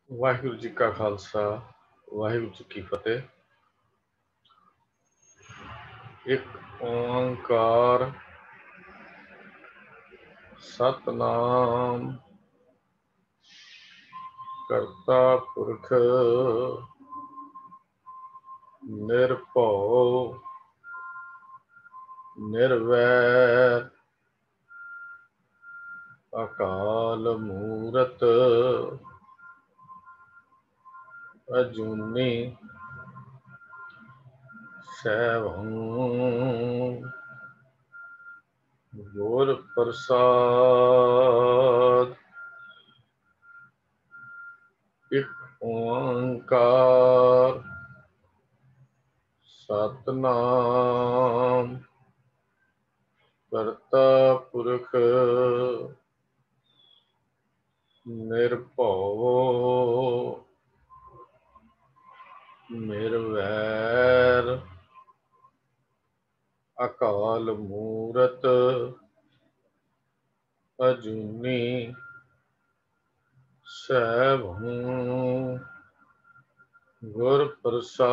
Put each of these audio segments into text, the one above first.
ਵਾਹਿਗੁਰੂ ਜੀ ਕਾ ਖਾਲਸਾ ਵਾਹਿਗੁਰੂ ਜੀ ਕੀ ਫਤਿਹ। ਇੱਕ ਓੰਕਾਰ ਸਤਨਾਮ ਕਰਤਾ ਪੁਰਖ ਨਿਰਭਉ ਨਿਰਵੈਰ ਅਕਾਲ ਮੂਰਤ ਅਜੂਨੀ ਸੈਭੰ ਗੁਰ ਪ੍ਰਸਾਦ। ਇੱਕ ਓੰਕਾਰ ਸਤਨਾਮ ਕਰਤਾ ਪੁਰਖ ਨਿਰਭਉ ਨਿਰਵੈਰ ਅਕਾਲ ਮੂਰਤ ਅਜੂਨੀ ਸੈਭੰ ਗੁਰ ਪ੍ਰਸਾਦ।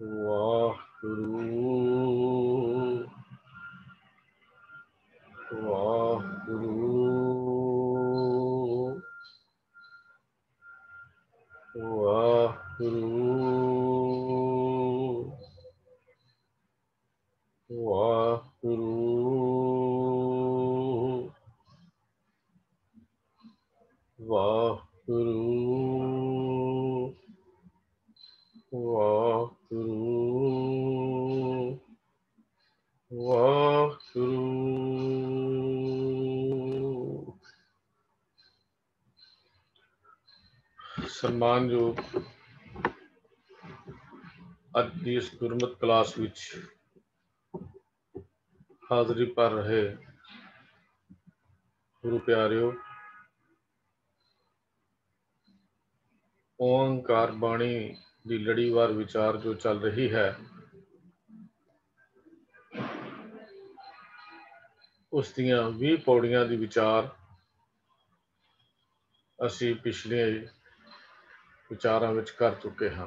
ਵਾਹਿਗੁਰੂ ਵਾਹਿਗੁਰੂ ਵਾਹਿਗੁਰੂ ਵਾਹਿਗੁਰੂ ਵਾਹਿਗੁਰੂ ਵਾਹਿਗੁਰੂ ਵਾਹਿਗੁਰੂ। ਸਨਮਾਨਯੋਗ ਅੱਜ ਦੀ ਇਸ ਗੁਰਮਤਿ ਕਲਾਸ ਵਿੱਚ ਹਾਜ਼ਰੀ ਭਰ ਰਹੇ ਗੁਰੂ ਪਿਆਰਿਓ, ਓੰਕਾਰ ਬਾਣੀ ਦੀ ਲੜੀਵਾਰ ਵਿਚਾਰ ਜੋ ਚੱਲ ਰਹੀ ਹੈ, ਉਸ ਦੀਆਂ 20 ਪੌੜੀਆਂ ਦੀ ਵਿਚਾਰ ਅਸੀਂ ਪਿਛਲੇ ਵਿਚਾਰਾਂ ਵਿੱਚ ਕਰ ਚੁੱਕੇ ਹਾਂ।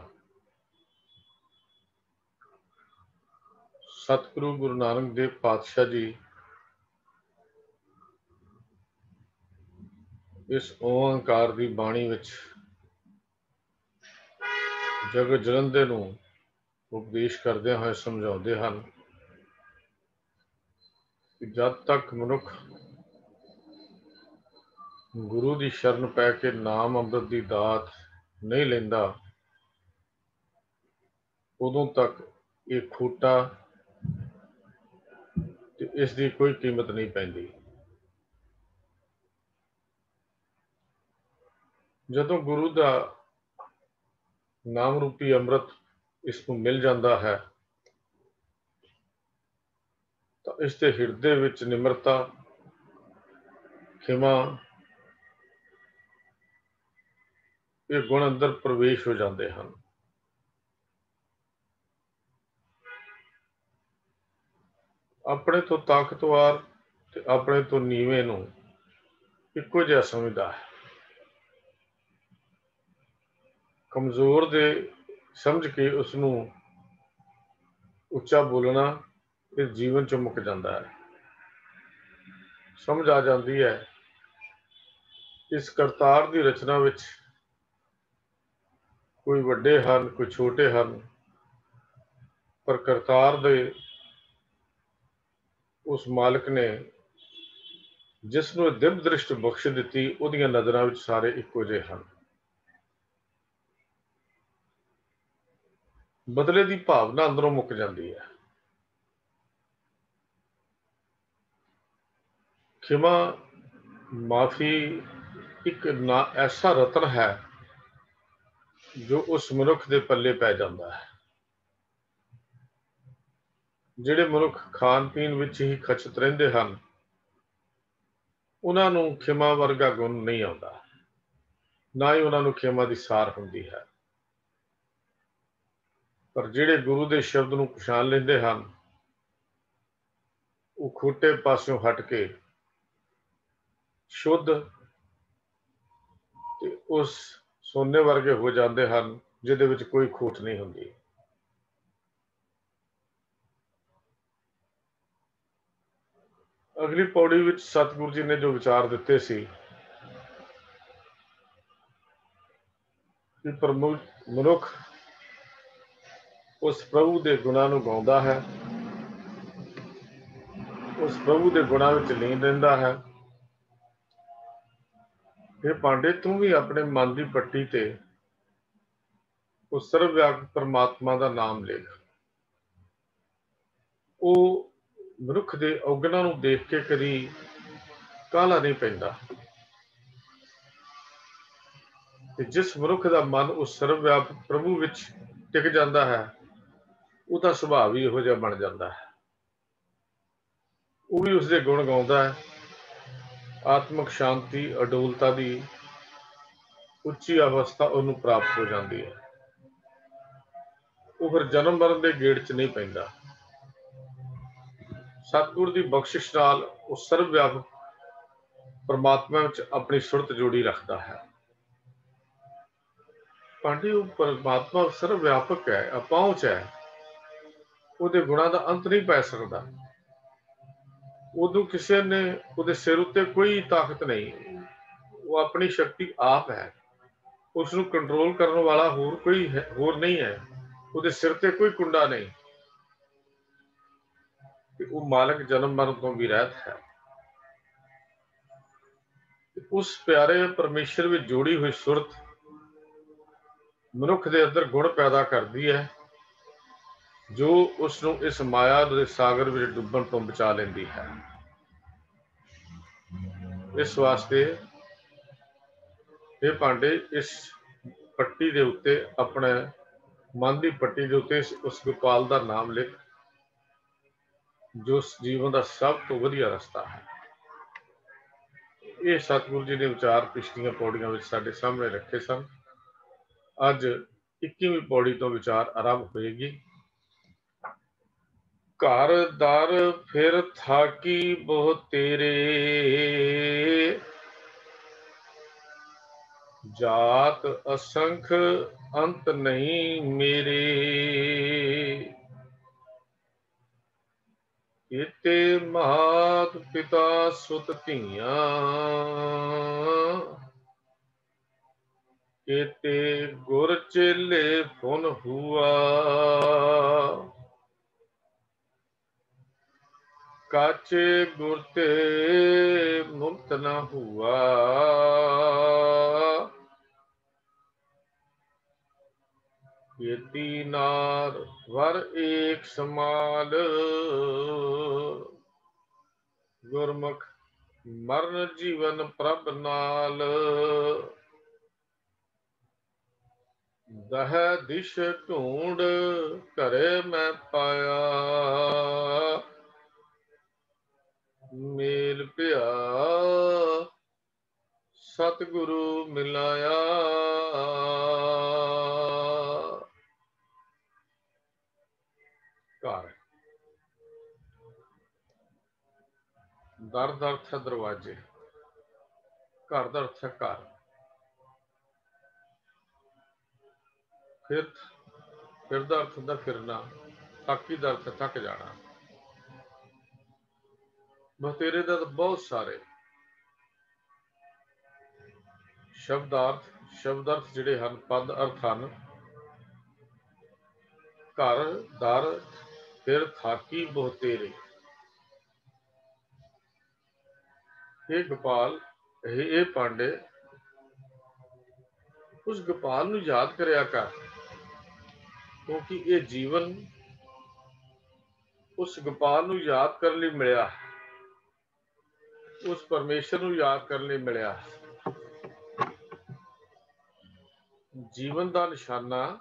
ਸਤਿਗੁਰੂ ਗੁਰੂ ਨਾਨਕ ਦੇਵ ਪਾਤਸ਼ਾਹ ਜੀ ਇਸ ਓੰਕਾਰ ਦੀ ਬਾਣੀ ਵਿੱਚ ਜਗਤ ਜਲੰਦੇ ਨੂੰ ਉਪਦੇਸ਼ ਕਰਦਿਆਂ ਹੋਏ ਸਮਝਾਉਂਦੇ ਹਨ ਕਿ ਜਦ ਤੱਕ ਮਨੁੱਖ ਗੁਰੂ ਦੀ ਸ਼ਰਨ ਪੈ ਕੇ ਨਾਮ ਅੰਮ੍ਰਿਤ ਦੀ ਦਾਤ ਨਹੀਂ ਲੈਂਦਾ, ਉਦੋਂ ਤੱਕ ਇਹ ਖੋਟਾ ਤੇ ਇਸ ਦੀ ਕੋਈ ਕੀਮਤ ਨਹੀਂ ਪੈਂਦੀ। ਜਦੋਂ ਗੁਰੂ ਦਾ ਨਾਮ ਰੂਪੀ ਅੰਮ੍ਰਿਤ ਇਸ ਨੂੰ ਮਿਲ ਜਾਂਦਾ ਹੈ ਤਾਂ ਇਸ ਦੇ ਹਿਰਦੇ ਵਿੱਚ ਨਿਮਰਤਾ, ਖਿਮਾ, ਇਹ ਗੁਣ ਅੰਦਰ ਪ੍ਰਵੇਸ਼ ਹੋ ਜਾਂਦੇ ਹਨ। ਆਪਣੇ ਤੋਂ ਤਾਕਤਵਰ ਤੇ ਆਪਣੇ ਤੋਂ ਨੀਵੇਂ ਨੂੰ ਇੱਕੋ ਜਿਹਾ ਸਮਝਦਾ ਹੈ। ਕਮਜ਼ੋਰ ਦੇ ਸਮਝ ਕੇ ਉਸ ਨੂੰ ਉੱਚਾ ਬੋਲਣਾ ਇਸ ਜੀਵਨ ਚੋਂ ਮੁੱਕ ਜਾਂਦਾ ਹੈ। ਸਮਝ ਆ ਜਾਂਦੀ ਹੈ ਇਸ ਕਰਤਾਰ ਦੀ ਰਚਨਾ ਵਿੱਚ ਕੋਈ ਵੱਡੇ ਹਨ, ਕੋਈ ਛੋਟੇ ਹਨ, ਪਰ ਕਰਤਾਰ ਦੇ ਉਸ ਮਾਲਕ ਨੇ ਜਿਸ ਨੂੰ ਦਿਵ ਦ੍ਰਿਸ਼ਟ ਬਖਸ਼ ਦਿੱਤੀ, ਉਹਦੀਆਂ ਨਜ਼ਰਾਂ ਵਿੱਚ ਸਾਰੇ ਇੱਕੋ ਜਿਹੇ ਹਨ। ਬਦਲੇ ਦੀ ਭਾਵਨਾ ਅੰਦਰੋਂ ਮੁੱਕ ਜਾਂਦੀ ਹੈ। ਖਿਮਾ, ਮਾਫੀ ਇੱਕ ਨਾ ਐਸਾ ਰਤਨ ਹੈ ਜੋ ਉਸ ਮਨੁੱਖ ਦੇ ਪੱਲੇ ਪੈ ਜਾਂਦਾ ਹੈ। ਜਿਹੜੇ ਮਨੁੱਖ ਖਾਣ ਪੀਣ ਵਿੱਚ ਹੀ ਖਚਤ ਰਹਿੰਦੇ ਹਨ, ਉਹਨਾਂ ਨੂੰ ਖਿਮਾ ਵਰਗਾ ਗੁਣ ਨਹੀਂ ਆਉਂਦਾ, ਨਾ ਹੀ ਉਹਨਾਂ ਨੂੰ ਖਿਮਾ ਦੀ ਸਾਰ ਹੁੰਦੀ ਹੈ। ਪਰ ਜਿਹੜੇ ਗੁਰੂ ਦੇ ਸ਼ਬਦ ਨੂੰ ਪਛਾਣ ਲੈਂਦੇ ਹਨ, ਉਹ ਖੋਟੇ ਪਾਸਿਓਂ ਹਟ ਕੇ ਸ਼ੁੱਧ ਤੇ ਉਸ ਸੋਨੇ ਵਰਗੇ ਹੋ ਜਾਂਦੇ ਹਨ ਜਿਹਦੇ ਵਿੱਚ ਕੋਈ ਖੋਟ ਨਹੀਂ ਹੁੰਦੀ। ਅਗਲੀ ਪੌੜੀ ਵਿੱਚ ਸਤਿਗੁਰੂ ਜੀ ਨੇ ਜੋ ਵਿਚਾਰ ਦਿੱਤੇ ਸੀ ਕਿ ਮਨੁੱਖ ਉਸ ਪ੍ਰਭੂ ਦੇ ਗੁਣਾਂ ਨੂੰ ਗਾਉਂਦਾ ਹੈ, ਉਸ ਪ੍ਰਭੂ ਦੇ ਗੁਣਾਂ ਵਿੱਚ ਲੀਨ ਰਹਿੰਦਾ ਹੈ। ਇਹ ਪਾਂਡੇ, ਤੂੰ ਵੀ ਆਪਣੇ ਮਨ ਦੀ ਪੱਟੀ ਤੇ ਉਸ ਸਰਵ-ਵਿਆਪਕ ਪਰਮਾਤਮਾ ਦਾ ਨਾਮ ਲਿਖ। ਉਹ ਮਨੁੱਖ ਦੇ ਔਗਣਾਂ ਨੂੰ ਦੇਖ ਕੇ ਕਦੀ ਕਾਹਲਾ ਨਹੀਂ ਪੈਂਦਾ ਤੇ ਜਿਸ ਮਨੁੱਖ ਦਾ ਮਨ ਉਸ ਸਰਵ-ਵਿਆਪਕ ਪ੍ਰਭੂ ਵਿੱਚ ਟਿਕ ਜਾਂਦਾ ਹੈ, ਉਹਦਾ ਸੁਭਾਅ ਵੀ ਇਹੋ ਜਿਹਾ ਬਣ ਜਾਂਦਾ ਹੈ। ਉਹ ਵੀ ਉਸਦੇ ਗੁਣ ਗਾਉਂਦਾ ਹੈ। ਆਤਮਿਕ ਸ਼ਾਂਤੀ, ਅਡੋਲਤਾ ਦੀ ਉੱਚੀ ਅਵਸਥਾ ਉਹਨੂੰ ਪ੍ਰਾਪਤ ਹੋ ਜਾਂਦੀ ਹੈ। ਉਹ ਫਿਰ ਜਨਮ ਮਰਨ ਦੇ ਗੇੜ 'ਚ ਨਹੀਂ ਪੈਂਦਾ। ਸਤਿਗੁਰ ਦੀ ਬਖਸ਼ਿਸ਼ ਨਾਲ ਉਹ ਸਰਵ ਵਿਆਪਕ ਪਰਮਾਤਮਾ ਵਿੱਚ ਆਪਣੀ ਸੁਰਤ ਜੋੜੀ ਰੱਖਦਾ ਹੈ। ਪਾਂਡੇ, ਉਹ ਪਰਮਾਤਮਾ ਸਰਵ ਵਿਆਪਕ ਹੈ, ਅਪਹੁੰਚ ਹੈ। ਉਹਦੇ ਗੁਣਾਂ ਦਾ ਅੰਤ ਨਹੀਂ ਪੈ ਸਕਦਾ। ਉਦੋਂ ਕਿਸੇ ਨੇ ਉਹਦੇ ਸਿਰ ਉੱਤੇ ਕੋਈ ਤਾਕਤ ਨਹੀਂ। ਉਹ ਆਪਣੀ ਸ਼ਕਤੀ ਆਪ ਹੈ। ਉਸ ਨੂੰ ਕੰਟਰੋਲ ਕਰਨ ਵਾਲਾ ਹੋਰ ਨਹੀਂ ਹੈ। ਉਹਦੇ ਸਿਰ ਤੇ ਕੋਈ ਕੁੰਡਾ ਨਹੀਂ। ਉਹ ਮਾਲਕ ਜਨਮ ਮਰਨ ਤੋਂ ਵੀ ਰਹਿਤ ਹੈ। ਉਸ ਪਿਆਰੇ ਪਰਮੇਸ਼ਰ ਵਿੱਚ ਜੋੜੀ ਹੋਈ ਸੁਰਤ ਮਨੁੱਖ ਦੇ ਅੰਦਰ ਗੁਣ ਪੈਦਾ ਕਰਦੀ ਹੈ, ਜੋ ਉਸ ਨੂੰ ਇਸ ਮਾਇਆ ਦੇ ਸਾਗਰ ਵਿੱਚ ਡੁੱਬਣ ਤੋਂ ਬਚਾ ਲੈਂਦੀ ਹੈ। ਇਸ ਵਾਸਤੇ ਇਹ ਪਾਂਡੇ, ਇਸ ਪੱਟੀ ਦੇ ਉੱਤੇ, ਆਪਣੇ ਮਨ ਦੀ ਪੱਟੀ ਦੇ ਉੱਤੇ ਉਸ ਗੋਪਾਲ ਦਾ ਨਾਮ ਲਿਖ, ਜੋ ਜੀਵਨ ਦਾ ਸਭ ਤੋਂ ਵਧੀਆ ਰਸਤਾ ਹੈ। ਇਹ ਸਤਿਗੁਰੂ ਜੀ ਨੇ ਵਿਚਾਰ ਪਿਛਲੀਆਂ ਪੌੜੀਆਂ ਵਿੱਚ ਸਾਡੇ ਸਾਹਮਣੇ ਰੱਖੇ ਸਨ। ਅੱਜ 21ਵੀਂ ਪੌੜੀ ਤੋਂ ਵਿਚਾਰ ਆਰੰਭ ਹੋਏਗੀ। ਘਰ ਦਰ ਫਿਰ ਥਾਕੀ ਬਹੁ ਤੇਰੇ, ਜਾਤ ਅਸੰਖ ਅੰਤ ਨਹੀਂ ਮੇਰੇ। ਕੀਤੇ ਮਾਤ ਪਿਤਾ ਸੁਤ ਧੀਆਂ, ਕੀਤੇ ਗੁਰ ਚੇਲੇ ਫੁਨ ਹੁਆ। ਕਾਚੇ ਗੁਰ ਤੇ ਮੁਕਤ ਨਾ ਹੁਆ, ਯਤੀ ਨਾਰ ਵਰ ਏਕ ਸਮਾਲ। ਗੁਰਮੁਖ ਮਰਨ ਜੀਵਨ ਪ੍ਰਭ ਨਾਲ, ਦਹ ਦਿਸ਼ ਢੂੰਡ ਘਰੇ ਮੈਂ ਪਾਇਆ। ਮੇਲ ਪਿਆ ਸਤਿਗੁਰੂ ਮਿਲਾਇਆ। ਘਰ, ਦਰ ਦਾ ਅਰਥ ਹੈ ਦਰਵਾਜ਼ੇ। ਘਰ ਦਾ ਅਰਥ ਹੈ ਘਰ। ਫਿਰ ਦਾ ਅਰਥ ਹੁੰਦਾ ਫਿਰਨਾ। ਥਾਕੀ ਦਾ ਅਰਥ ਥੱਕ ਜਾਣਾ। ਬਤੇਰੇ ਦਾ ਬਹੁਤ ਸਾਰੇ ਸ਼ਬਦਾਰਥ ਜਿਹੜੇ ਹਨ, ਪਦ ਅਰਥ ਹਨ। ਘਰ, ਦਰ, ਫਿਰ, ਥਾਕੀ, ਬਹੁਤੇਰੇ। ਇਹ ਗੋਪਾਲ, ਇਹ ਪਾਂਡੇ, ਉਸ ਗੋਪਾਲ ਨੂੰ ਯਾਦ ਕਰਿਆ ਕਰ, ਕਿਉਂਕਿ ਇਹ ਜੀਵਨ ਉਸ ਗੋਪਾਲ ਨੂੰ ਯਾਦ ਕਰਨ ਲਈ ਮਿਲਿਆ, ਉਸ ਪਰਮੇਸ਼ਰ ਨੂੰ ਯਾਦ ਕਰਨ ਲਈ ਮਿਲਿਆ। ਜੀਵਨ ਦਾ ਨਿਸ਼ਾਨਾ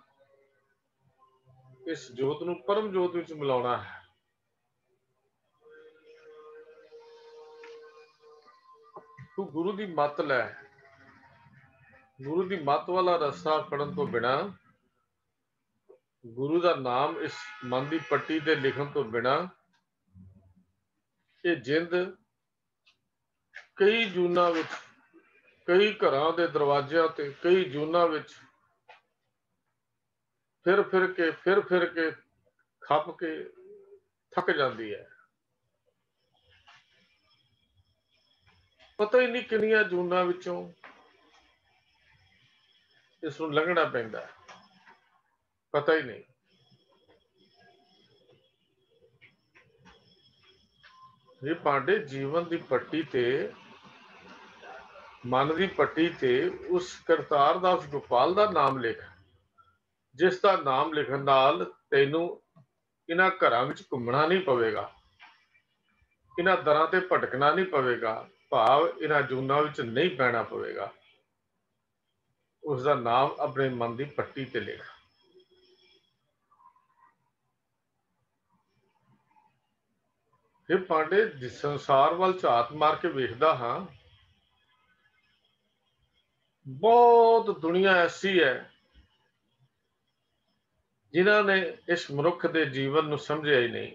ਇਸ ਜੋਤ ਨੂੰ ਪਰਮ ਜੋਤ ਵਿੱਚ ਮਿਲਾਉਣਾ ਹੈ। ਤੂੰ ਗੁਰੂ ਦੀ ਮੱਤ ਲੈ। ਗੁਰੂ ਦੀ ਮੱਤ ਵਾਲਾ ਰਸਤਾ ਫੜਨ ਤੋਂ ਬਿਨਾਂ, ਗੁਰੂ ਦਾ ਨਾਮ ਇਸ ਮਨ ਦੀ ਪੱਟੀ ਤੇ ਲਿਖਣ ਤੋਂ ਬਿਨਾਂ ਇਹ ਜਿੰਦ ਕਈ ਜੂਨਾਂ ਵਿੱਚ, ਕਈ ਘਰਾਂ ਦੇ ਦਰਵਾਜ਼ਿਆਂ ਤੇ, ਕਈ ਜੂਨਾਂ ਵਿੱਚ ਫਿਰ ਫਿਰ ਕੇ ਖੱਪ ਕੇ ਥੱਕ ਜਾਂਦੀ ਹੈ। ਪਤਾ ਹੀ ਨਹੀਂ ਕਿੰਨੀਆਂ ਜੂਨਾਂ ਵਿੱਚੋਂ ਇਸ ਨੂੰ ਲੰਘਣਾ ਪੈਂਦਾ, ਪਤਾ ਹੀ ਨਹੀਂ। ਇਹ ਪਾਂਡੇ ਜੀਵਨ ਦੀ ਪੱਟੀ ਤੇ, ਮਨ ਦੀ ਪੱਟੀ ਤੇ ਉਸ ਕਰਤਾਰ ਦਾ, ਉਸ ਗੋਪਾਲ ਦਾ ਨਾਮ ਲਿਖ, ਜਿਸ ਦਾ ਨਾਮ ਲਿਖਣ ਨਾਲ ਤੈਨੂੰ ਇਹਨਾਂ ਘਰਾਂ ਵਿੱਚ ਘੁੰਮਣਾ ਨਹੀਂ ਪਵੇਗਾ, ਇਹਨਾਂ ਦਰਾਂ ਤੇ ਭਟਕਣਾ ਨਹੀਂ ਪਵੇਗਾ, ਭਾਵ ਇਹਨਾਂ ਜੂਨਾਂ ਵਿੱਚ ਨਹੀਂ ਪੈਣਾ ਪਵੇਗਾ। ਉਸ ਦਾ ਨਾਮ ਆਪਣੇ ਮਨ ਦੀ ਪੱਟੀ ਤੇ ਲਿਖ। ਇਹ ਪਾਂਡੇ ਸੰਸਾਰ ਵੱਲ ਝਾਤ ਮਾਰ ਕੇ ਵੇਖਦਾ ਹਾਂ, ਬਹੁਤ ਦੁਨੀਆ ਐਸੀ ਹੈ ਜਿਨ੍ਹਾਂ ਨੇ ਇਸ ਮਨੁੱਖ ਦੇ ਜੀਵਨ ਨੂੰ ਸਮਝਿਆ ਹੀ ਨਹੀਂ।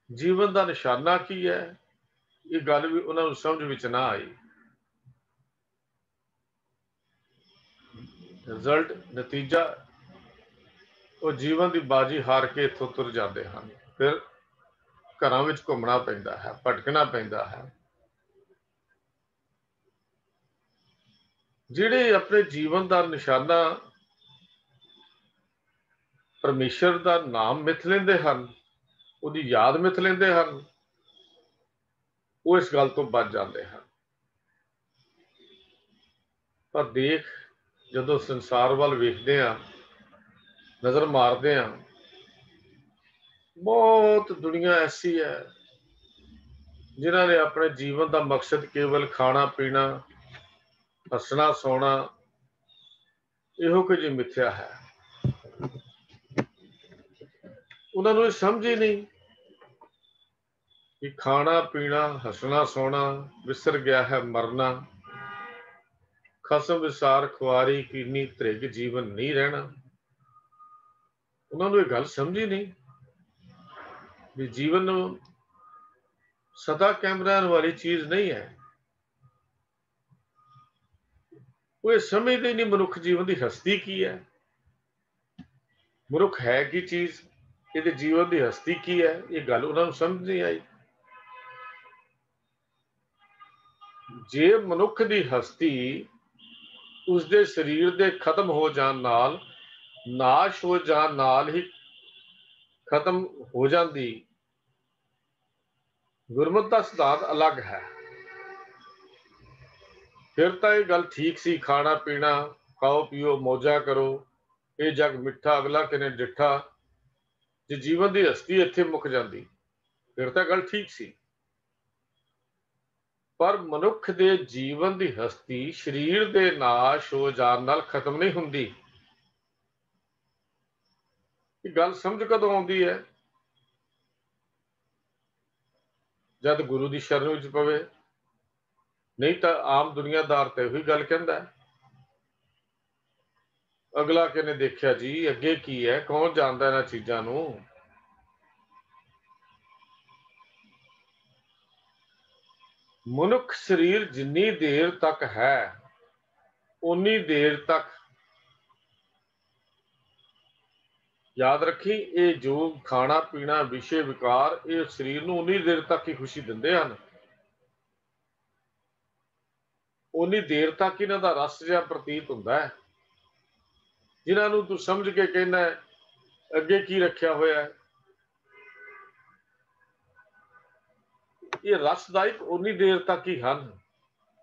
ਜੀਵਨ ਦਾ ਨਿਸ਼ਾਨਾ ਕੀ ਹੈ, ਇਹ ਗੱਲ ਵੀ ਉਹਨਾਂ ਨੂੰ ਸਮਝ ਵਿੱਚ ਨਾ ਆਈ। ਰਿਜ਼ਲਟ, ਨਤੀਜਾ, ਉਹ ਜੀਵਨ ਦੀ ਬਾਜੀ ਹਾਰ ਕੇ ਇੱਥੋਂ ਤੁਰ ਜਾਂਦੇ ਹਨ। ਫਿਰ ਘਰਾਂ ਵਿੱਚ ਘੁੰਮਣਾ ਪੈਂਦਾ ਹੈ, ਭਟਕਣਾ ਪੈਂਦਾ ਹੈ। ਜਿਹੜੇ ਆਪਣੇ ਜੀਵਨ ਦਾ ਨਿਸ਼ਾਨਾ ਪਰਮੇਸ਼ਰ ਦਾ ਨਾਮ ਮਿਥ ਲੈਂਦੇ ਹਨ, ਉਹਦੀ ਯਾਦ ਮਿਥ ਲੈਂਦੇ ਹਨ, ਉਹ ਇਸ ਗੱਲ ਤੋਂ ਬਚ ਜਾਂਦੇ ਹਨ। ਪਰ ਦੇਖ, ਜਦੋਂ ਸੰਸਾਰ ਵੱਲ ਵੇਖਦੇ ਹਾਂ, ਨਜ਼ਰ ਮਾਰਦੇ ਹਾਂ, ਬਹੁਤ ਦੁਨੀਆ ਐਸੀ ਹੈ ਜਿਨ੍ਹਾਂ ਨੇ ਆਪਣੇ ਜੀਵਨ ਦਾ ਮਕਸਦ ਕੇਵਲ ਖਾਣਾ ਪੀਣਾ, ਹੱਸਣਾ ਸੌਣਾ, ਇਹੋ ਕੁਝ ਮਿਥਿਆ ਹੈ। ਉਹਨਾਂ ਨੂੰ ਇਹ ਸਮਝ ਹੀ ਨਹੀਂ ਕਿ ਖਾਣਾ ਪੀਣਾ, ਹੱਸਣਾ ਸੌਣਾ ਵਿਸਰ ਗਿਆ ਹੈ ਮਰਨਾ, ਖਸਮ ਵਿਸਾਰ ਖੁਆਰੀ ਕੀਨੀ ਧ੍ਰਿਗ ਜੀਵਨ ਨਹੀਂ ਰਹਿਣਾ। ਉਹਨਾਂ ਨੂੰ ਇਹ ਗੱਲ ਸਮਝ ਹੀ ਨਹੀਂ ਵੀ ਜੀਵਨ ਸਦਾ ਕਾਇਮ ਰਹਿਣ ਵਾਲੀ ਚੀਜ਼ ਨਹੀਂ ਹੈ। ਉਹ ਇਹ ਸਮਝਦੇ ਨਹੀਂ ਮਨੁੱਖ ਜੀਵਨ ਦੀ ਹਸਤੀ ਕੀ ਹੈ, ਮਨੁੱਖ ਹੈ ਕੀ ਚੀਜ਼, ਇਹਦੇ ਜੀਵਨ ਦੀ ਹਸਤੀ ਕੀ ਹੈ, ਇਹ ਗੱਲ ਉਹਨਾਂ ਨੂੰ ਸਮਝ ਨਹੀਂ ਆਈ। ਜੇ ਮਨੁੱਖ ਦੀ ਹਸਤੀ ਉਸਦੇ ਸਰੀਰ ਦੇ ਖਤਮ ਹੋ ਜਾਣ ਨਾਲ, ਨਾਸ਼ ਹੋ ਜਾਣ ਨਾਲ ਹੀ ਖਤਮ ਹੋ ਜਾਂਦੀ, ਗੁਰਮਤਿ ਦਾ ਸਿਧਾਂਤ ਅਲੱਗ ਹੈ। ਫਿਰ ਤਾਂ ਇਹ ਗੱਲ ਠੀਕ ਸੀ, ਖਾਣਾ ਪੀਣਾ, ਖਾਓ ਪੀਓ, ਮੌਜਾਂ ਕਰੋ, ਇਹ ਜਗ ਮਿੱਠਾ ਅਗਲਾ ਕਿਨੇ ਡਿੱਠਾ। ਜੇ ਜੀਵਨ ਦੀ ਹਸਤੀ ਇੱਥੇ ਮੁੱਕ ਜਾਂਦੀ ਫਿਰ ਤਾਂ ਗੱਲ ਠੀਕ ਸੀ। ਪਰ ਮਨੁੱਖ ਦੇ ਜੀਵਨ ਦੀ ਹਸਤੀ ਸਰੀਰ ਦੇ ਨਾਸ਼ ਹੋ ਜਾਣ ਨਾਲ ਖਤਮ ਨਹੀਂ ਹੁੰਦੀ। ਇਹ ਗੱਲ ਸਮਝ ਕਦੋਂ ਆਉਂਦੀ ਹੈ? ਜਦ ਗੁਰੂ ਦੀ ਸ਼ਰਨ ਵਿੱਚ ਪਵੇ, ਨਹੀਂ ਤਾਂ ਆਮ ਦੁਨੀਆਦਾਰ ਤੇ ਉਹੀ ਗੱਲ ਕਹਿੰਦਾ, ਅਗਲਾ ਕਿਨੇ ਦੇਖਿਆ ਜੀ, ਅੱਗੇ ਕੀ ਹੈ, ਕੌਣ ਜਾਣਦਾ ਇਹਨਾਂ ਚੀਜ਼ਾਂ ਨੂੰ। ਮਨੁੱਖ ਸਰੀਰ ਜਿੰਨੀ ਦੇਰ ਤੱਕ ਹੈ, ਉਨੀ ਦੇਰ ਤੱਕ ਯਾਦ ਰੱਖੀ, ਇਹ ਜੋ ਖਾਣਾ ਪੀਣਾ, ਵਿਸ਼ੇ ਵਿਕਾਰ, ਇਹ ਸਰੀਰ ਨੂੰ ਉਨੀ ਦੇਰ ਤੱਕ ਹੀ ਖੁਸ਼ੀ ਦਿੰਦੇ ਹਨ, ਉਨੀ ਦੇਰ ਤੱਕ ਇਹਨਾਂ ਦਾ ਰਸ ਜਿਹਾ ਪ੍ਰਤੀਤ ਹੁੰਦਾ ਹੈ। ਜਿਨ੍ਹਾਂ ਨੂੰ ਤੂੰ ਸਮਝ ਕੇ ਕਹਿੰਦਾ ਅੱਗੇ ਕੀ ਰੱਖਿਆ ਹੋਇਆ ਹੈ, ਇਹ ਰਸਦਾਇਕ ਉਨੀ ਦੇਰ ਤੱਕ ਹੀ ਹਨ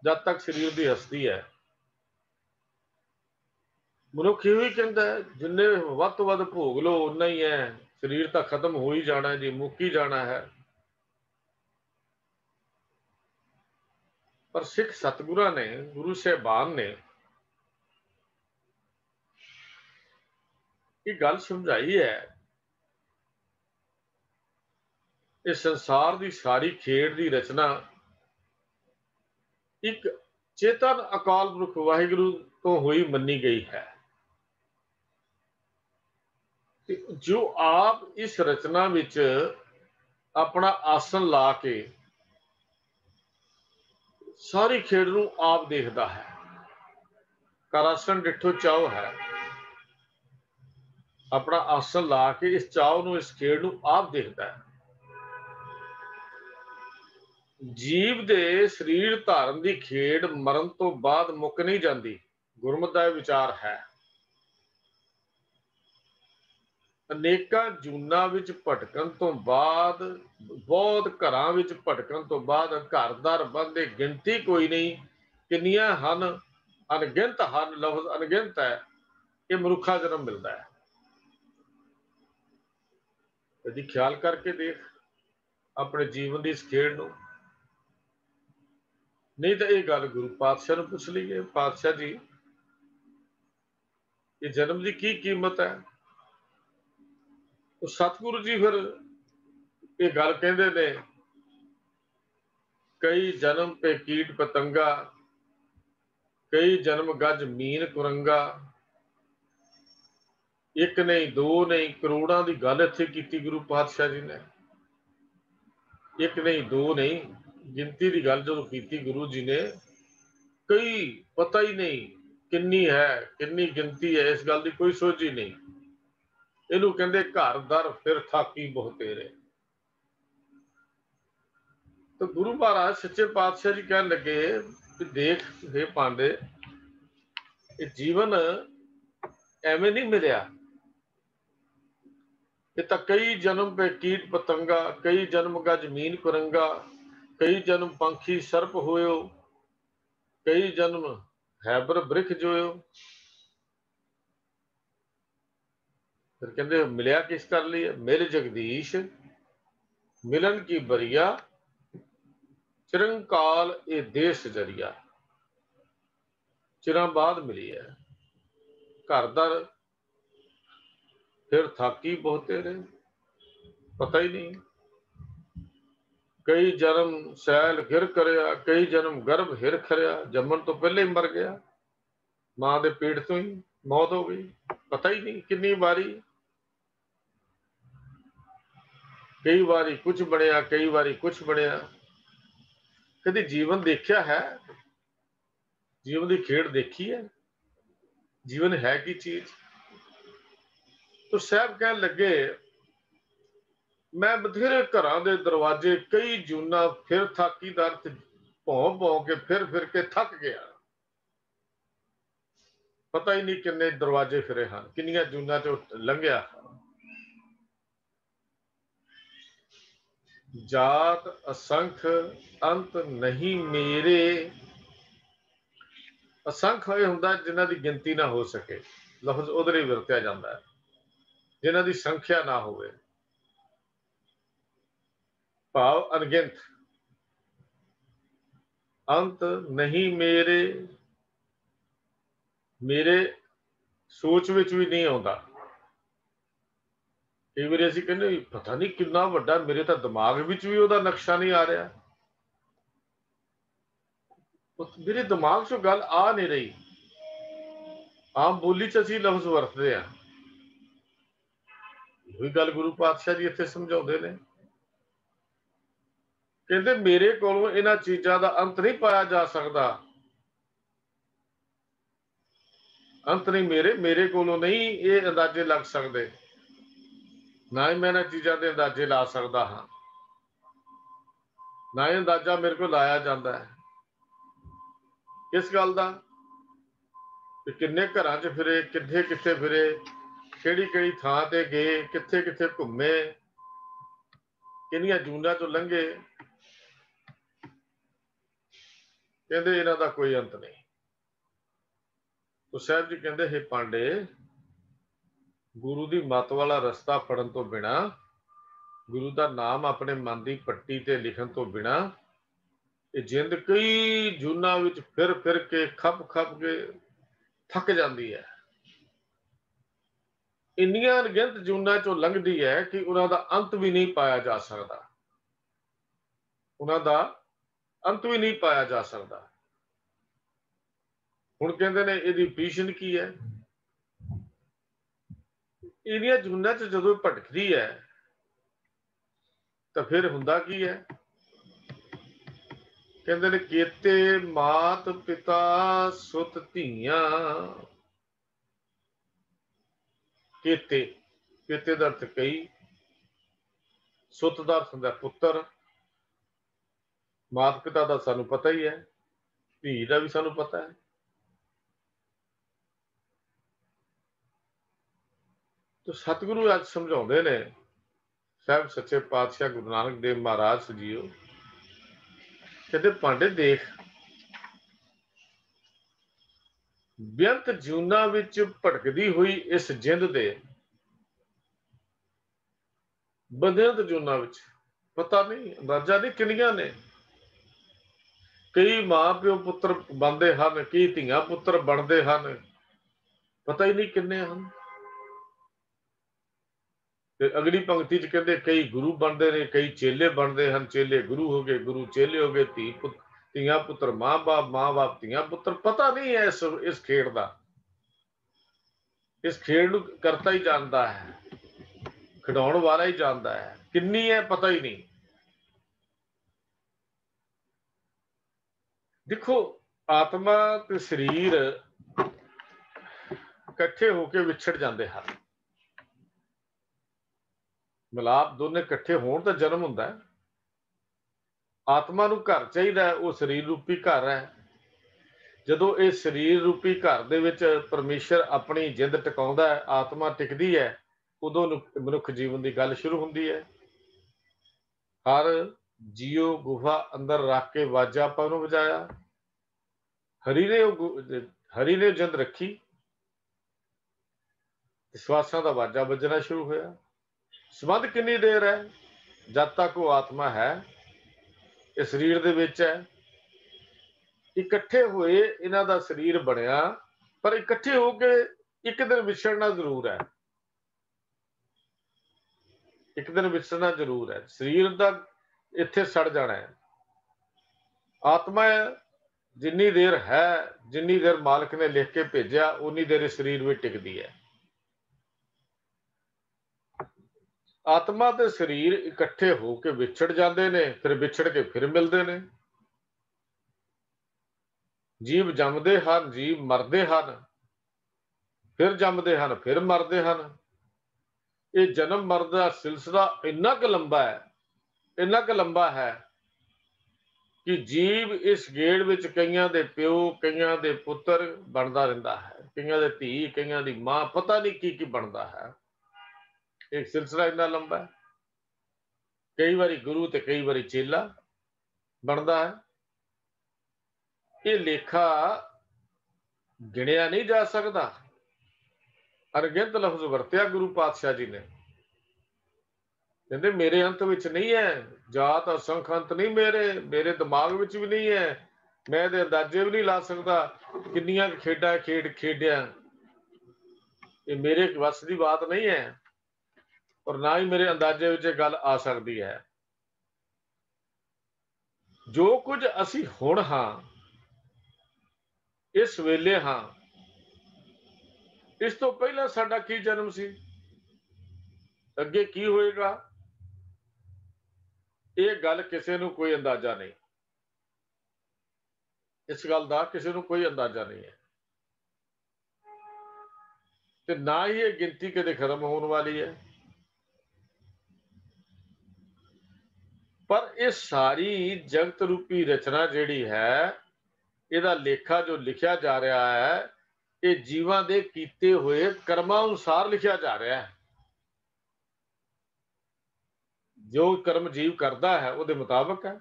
ਜਦ ਤੱਕ ਸਰੀਰ ਦੀ ਹਸਤੀ ਹੈ। ਮਨੁੱਖ ਇਹੋ ਹੀ ਕਹਿੰਦਾ ਜਿੰਨੇ ਵੱਧ ਤੋਂ ਵੱਧ ਭੋਗ ਲਓ ਉਨਾ ਹੀ ਹੈ, ਸਰੀਰ ਤਾਂ ਖਤਮ ਹੋ ਹੀ ਜਾਣਾ ਜੀ, ਮੁੱਕ ਹੀ ਜਾਣਾ ਹੈ। ਪਰ ਸਿੱਖ ਸਤਿਗੁਰਾਂ ਨੇ, ਗੁਰੂ ਸਾਹਿਬਾਨ ਨੇ ਇਹ ਗੱਲ ਸਮਝਾਈ ਹੈ। ਇਸ ਸੰਸਾਰ ਦੀ ਸਾਰੀ ਖੇਡ ਦੀ ਰਚਨਾ ਇੱਕ ਚੇਤਨ ਅਕਾਲ ਪੁਰਖ ਵਾਹਿਗੁਰੂ ਤੋਂ ਹੋਈ ਮੰਨੀ ਗਈ ਹੈ। ਜੋ ਆਪ ਇਸ ਰਚਨਾ ਵਿੱਚ अपना आसन ला के सारी खेड नूं आप देखदा है। कर आसन डिठो चाओ है, अपना आसन ला के इस चाव नूं, इस खेड नूं आप देखदा है। जीव दे शरीर धारण की खेड मरण तो बाद मुक नहीं जाती। गुरमत का विचार है। अनेकां जूनां विच भटकण तो बाद, बहुत घरां विच भटकण तो बाद, घर-दर बंदे गिनती कोई नहीं, किन्नियां हन, अनगिनत हन, लफ्ज अनगिनत है। ये मनुखा जन्म मिलता है। कदी ख्याल करके देख अपने जीवन की इस खेड नूं। नहीं तो ये गल गुरु पातशाह नूं पुछ लईए, पातशाह जी ये जन्म की कीमत है। तो सतगुरु जी फिर ये गल कहंदे ने, कई जन्म पे कीट पतंगा, कई जन्म गज मीन कुरंगा। एक नहीं दो नहीं करोड़ों की गल इत्थे कीती गुरु पातशाह जी ने। एक नहीं दो नहीं गिनती की गल जो कीती गुरु जी ने, कई पता ही नहीं किन्नी है, किन्नी गिनती है, इस गल की कोई सोझी नहीं। इनू कहंदे घर दर फिर थाकी बहुतेरे। तो गुरु महाराज सच्चे पातशाह जी कह लगे कि देख हे पांडे, ये जीवन एवं नहीं मिलया। ये तो कई जन्म पे कीट पतंगा, कई जन्म गज मीन कुरंगा, कई जन्म पंखी सर्प होयो, कई जन्म हैबर वृख जोयो। फिर कहते मिलया किस कर लिया, मिल जगदीश मिलन की बरिया, चिरंकाल ये देश जरिया। चिरां बाद मिली है। घर दर फिर थाकी बहुतेरे, पता ही नहीं। कई जन्म सैल गिर करया, कई जन्म गर्भ हिर खरिया। जमन तो पहले ही मर गया, मां के पेट तो ही मौत हो गई, पता ही नहीं कितनी बारी। कई बारी कुछ बनया, कई बारी कुछ बनया। कभी जीवन देखा है? जीवन की खेड देखी है? जीवन है की चीज? तो साहब कह लगे, मैं बथेरे घरां दे दरवाजे कई जूना फिर थाकी दर भौं भौं के फिर के थक गया। पता ही नहीं किन्ने दरवाजे फिरे हैं, किन्नियां जूना चो लंघिया। जात असंख अंत नहीं मेरे। असंख ਇਹ ਹੁੰਦਾ ਜਿਨ੍ਹਾਂ ਦੀ ਗਿਣਤੀ ਨਾ ਹੋ ਸਕੇ, ਲਫ਼ਜ਼ ਉਧਰ ਹੀ ਵਰਤਿਆ ਜਾਂਦਾ ਹੈ, ਜਿਨ੍ਹਾਂ ਦੀ ਸੰਖਿਆ ਨਾ ਹੋਵੇ। ਭਾਵ ਅਣਗਿਣਤ। अंत नहीं मेरे, मेरे सोच विच भी नहीं आउंदा। कई बार असीं कहने पता नहीं कितना वड्डा, मेरे तो दिमाग विच भी उहदा नक्शा नहीं आ रहा, मेरे दिमाग चों गल आ नहीं रही। आम बोली च असीं लफ्ज वरतदे आ। वही गल गुरु पातशाह जी इत्थे समझाउंदे ने, कहते मेरे कोलों इन्हां चीज़ां दा अंत नहीं पाया जा सकता। अंत नहीं मेरे, मेरे कोलों नहीं ये अंदाजे लग सकते, ना ही मैं इन्हां चीज़ां दे अंदाजे ला सकता हाँ, ना ही अंदाजा मेरे को लाया जाता है। किस गल दा? किन्ने घरां च फिरे, कित्थे कित्थे फिरे, किहड़ी किहड़ी थां ते गए, कित्थे कित्थे घूमे, किन्नियां जूनां चों लंघे। कहते इन्हां दा कोई अंत नहीं। तो साहब जी कहते हे पांडे, गुरु की मत वाला रस्ता फड़न तो बिना, गुरु का नाम अपने मन की पट्टी ते लिखण तो बिना, ये जिंद कई जूनां विच फिर के खप के थक जाती है। इन्नियां अनगिनत जूनां चों लंघदी है कि उन्हां दा अंत भी नहीं पाया जा सकता, उन्हां दा अंत भी नहीं पाया जा सकता। हुण कहंदे ने इहदी भीषण की है? इहदियां जूनां च जदों भटकदी है ਤਾਂ ਫਿਰ ਹੁੰਦਾ ਕੀ ਹੈ? ਕਹਿੰਦੇ ਨੇ ਕੀਤੇ ਮਾਤ ਪਿਤਾ ਸੁਤ ਧੀਆਂ। ਕੀਤੇ, ਕੀਤੇ ਦਾ ਅਰਥ ਕਈ, ਸੁਤ ਦਾ ਅਰਥ ਹੁੰਦਾ ਪੁੱਤਰ। ਮਾਤ ਪਿਤਾ ਦਾ ਸਾਨੂੰ ਪਤਾ ਹੀ ਹੈ, ਧੀ ਦਾ ਵੀ ਸਾਨੂੰ ਪਤਾ ਹੈ। ਤੇ ਸਤਿਗੁਰੂ ਅੱਜ ਸਮਝਾਉਂਦੇ ਨੇ, ਸਾਹਿਬ ਸੱਚੇ ਪਾਤਸ਼ਾਹ ਗੁਰੂ ਨਾਨਕ ਦੇਵ ਮਹਾਰਾਜ ਜੀਓ, ਕਹਿੰਦੇ ਭਾਂਡੇ ਦੇਖ, ਬੇਅੰਤ ਜੂਨਾਂ ਵਿੱਚ ਭਟਕਦੀ ਹੋਈ ਇਸ ਜਿੰਦ ਦੇ, ਬੇਅੰਤ ਜੂਨਾਂ ਵਿੱਚ, ਪਤਾ ਨਹੀਂ, ਅੰਦਾਜ਼ਾ ਨਹੀਂ ਕਿੰਨੀਆਂ ਨੇ। ਕਈ ਮਾਂ ਪਿਓ ਪੁੱਤਰ ਬਣਦੇ ਹਨ, ਕਈ ਧੀਆਂ ਪੁੱਤਰ ਬਣਦੇ ਹਨ, ਪਤਾ ਹੀ ਨਹੀਂ ਕਿੰਨੇ ਹਨ। ਤੇ ਅਗਲੀ ਪੰਕਤੀ 'ਚ ਕਹਿੰਦੇ ਕਈ ਗੁਰੂ ਬਣਦੇ ਨੇ, ਕਈ ਚੇਲੇ ਬਣਦੇ ਹਨ, ਚੇਲੇ ਗੁਰੂ ਹੋ ਗਏ, ਗੁਰੂ ਚੇਲੇ ਹੋ ਗਏ, ਧੀਆਂ ਪੁੱਤਰ ਮਾਂ ਬਾਪ, ਮਾਂ ਬਾਪ ਧੀਆਂ ਪੁੱਤਰ। ਪਤਾ ਨਹੀਂ ਹੈ ਇਸ ਖੇਡ ਦਾ। ਇਸ ਖੇਡ ਨੂੰ ਕਰਤਾ ਹੀ ਜਾਣਦਾ ਹੈ, ਖਿਡਾਉਣ ਵਾਲਾ ਹੀ ਜਾਣਦਾ ਹੈ, ਕਿੰਨੀ ਹੈ ਪਤਾ ਹੀ ਨਹੀਂ। ਦੇਖੋ, ਆਤਮਾ ਤੇ ਸਰੀਰ ਇਕੱਠੇ ਹੋ ਕੇ ਵਿਛੜ ਜਾਂਦੇ ਹਨ। ਮਿਲਾਪ ਦੋਨੇ ਇਕੱਠੇ ਹੋਣ ਤਾਂ ਜਨਮ ਹੁੰਦਾ ਹੈ। ਆਤਮਾ ਨੂੰ ਘਰ ਚਾਹੀਦਾ, ਉਹ ਸਰੀਰ ਰੂਪੀ ਘਰ ਹੈ। ਜਦੋਂ ਇਹ ਸਰੀਰ ਰੂਪੀ ਘਰ ਦੇ ਵਿੱਚ ਪਰਮੇਸ਼ਰ ਆਪਣੀ ਜਿੰਦ ਟਿਕਾਉਂਦਾ ਹੈ, ਆਤਮਾ ਟਿਕਦੀ ਹੈ, ਉਦੋਂ ਮਨੁੱਖ ਜੀਵਨ ਦੀ ਗੱਲ ਸ਼ੁਰੂ ਹੁੰਦੀ ਹੈ। ਹਰ ਜੀਓ ਗੁਫਾ ਅੰਦਰ ਰੱਖ ਕੇ ਵਾਜਾ ਆਪਾਂ ਨੂੰ ਵਜਾਇਆ। ਹਰੀ ਨੇ ਜਿੰਦ ਰੱਖੀ, ਸਵਾਸਾਂ ਦਾ ਵਾਜਾ ਵੱਜਣਾ ਸ਼ੁਰੂ ਹੋਇਆ। ਸੰਬੰਧ ਕਿੰਨੀ ਦੇਰ ਹੈ? ਜਦ ਤੱਕ ਉਹ ਆਤਮਾ ਹੈ, ਇਹ ਸਰੀਰ ਦੇ ਵਿੱਚ ਹੈ। ਇਕੱਠੇ ਹੋਏ ਇਹਨਾਂ ਦਾ ਸਰੀਰ ਬਣਿਆ, ਪਰ ਇਕੱਠੇ ਹੋ ਕੇ ਇੱਕ ਦਿਨ ਵਿਛੜਨਾ ਜ਼ਰੂਰ ਹੈ। ਇੱਕ ਦਿਨ ਵਿਛੜਨਾ ਜ਼ਰੂਰ ਹੈ। ਸਰੀਰ ਦਾ ਇੱਥੇ ਸੜ ਜਾਣਾ ਹੈ। ਆਤਮਾ ਜਿੰਨੀ ਦੇਰ ਹੈ, ਜਿੰਨੀ ਦੇਰ ਮਾਲਕ ਨੇ ਲਿਖ ਕੇ ਭੇਜਿਆ, ਉਨੀ ਦੇਰ ਇਸ ਸਰੀਰ ਵਿੱਚ ਟਿਕਦੀ ਹੈ। ਆਤਮਾ ਤੇ ਸਰੀਰ ਇਕੱਠੇ ਹੋ ਕੇ ਵਿਛੜ ਜਾਂਦੇ ਨੇ, ਫਿਰ ਵਿਛੜ ਕੇ ਫਿਰ ਮਿਲਦੇ ਨੇ। ਜੀਵ ਜੰਮਦੇ ਹਨ, ਜੀਵ ਮਰਦੇ ਹਨ, ਫਿਰ ਜੰਮਦੇ ਹਨ, ਫਿਰ ਮਰਦੇ ਹਨ। ਇਹ ਜਨਮ ਮਰਨ ਦਾ ਸਿਲਸਿਲਾ ਇੰਨਾ ਕੁ ਲੰਬਾ ਹੈ, ਇੰਨਾ ਕੁ ਲੰਬਾ ਹੈ ਕਿ ਜੀਵ ਇਸ ਗੇੜ ਵਿੱਚ ਕਈਆਂ ਦੇ ਪਿਓ, ਕਈਆਂ ਦੇ ਪੁੱਤਰ ਬਣਦਾ ਰਹਿੰਦਾ ਹੈ, ਕਈਆਂ ਦੇ ਧੀ, ਕਈਆਂ ਦੀ ਮਾਂ, ਪਤਾ ਨਹੀਂ ਕੀ ਕੀ ਬਣਦਾ ਹੈ। ਇਹ ਸਿਲਸਿਲਾ ਇੰਨਾ ਲੰਬਾ ਹੈ। ਕਈ ਵਾਰੀ ਗੁਰੂ ਤੇ ਕਈ ਵਾਰੀ ਚੇਲਾ ਬਣਦਾ ਹੈ। ਇਹ ਲੇਖਾ ਗਿਣਿਆ ਨਹੀਂ ਜਾ ਸਕਦਾ। ਅਣਗਿਣਤ ਲਫ਼ਜ਼ ਵਰਤਿਆ ਗੁਰੂ ਪਾਤਸ਼ਾਹ ਜੀ ਨੇ। ਕਹਿੰਦੇ ਮੇਰੇ ਅੰਤ ਵਿੱਚ ਨਹੀਂ ਹੈ, ਜਾਤ ਅਸੰਖ ਅੰਤ ਨਹੀਂ, ਮੇਰੇ ਦਿਮਾਗ ਵਿੱਚ ਵੀ ਨਹੀਂ ਹੈ। ਮੈਂ ਇਹਦੇ ਅੰਦਾਜ਼ੇ ਵੀ ਨਹੀਂ ਲਾ ਸਕਦਾ ਕਿੰਨੀਆਂ ਖੇਡਾਂ ਖੇਡਿਆ। ਇਹ ਮੇਰੇ ਵੱਸ ਦੀ ਬਾਤ ਨਹੀਂ ਹੈ, ਔਰ ਨਾ ਹੀ ਮੇਰੇ ਅੰਦਾਜ਼ੇ ਵਿੱਚ ਇਹ ਗੱਲ ਆ ਸਕਦੀ ਹੈ। ਜੋ ਕੁਝ ਅਸੀਂ ਹੁਣ ਹਾਂ, ਇਸ ਵੇਲੇ ਹਾਂ, ਇਸ ਤੋਂ ਪਹਿਲਾਂ ਸਾਡਾ ਕੀ ਜਨਮ ਸੀ, ਅੱਗੇ ਕੀ ਹੋਏਗਾ, ਇਹ ਗੱਲ ਕਿਸੇ ਨੂੰ ਕੋਈ ਅੰਦਾਜ਼ਾ ਨਹੀਂ। ਇਸ ਗੱਲ ਦਾ ਕਿਸੇ ਨੂੰ ਕੋਈ ਅੰਦਾਜ਼ਾ ਨਹੀਂ ਹੈ, ਤੇ ਨਾ ਹੀ ਇਹ ਗਿਣਤੀ ਕਦੇ ਖਤਮ ਹੋਣ ਵਾਲੀ ਹੈ। ਪਰ ਇਹ ਸਾਰੀ ਜਗਤ ਰੂਪੀ ਰਚਨਾ ਜਿਹੜੀ ਹੈ, ਇਹਦਾ ਲੇਖਾ ਜੋ ਲਿਖਿਆ ਜਾ ਰਿਹਾ ਹੈ, ਇਹ ਜੀਵਾਂ ਦੇ ਕੀਤੇ ਹੋਏ ਕਰਮਾਂ ਅਨੁਸਾਰ ਲਿਖਿਆ ਜਾ ਰਿਹਾ ਹੈ। ਜੋ ਕਰਮ ਜੀਵ ਕਰਦਾ ਹੈ ਉਹਦੇ ਮੁਤਾਬਕ ਹੈ।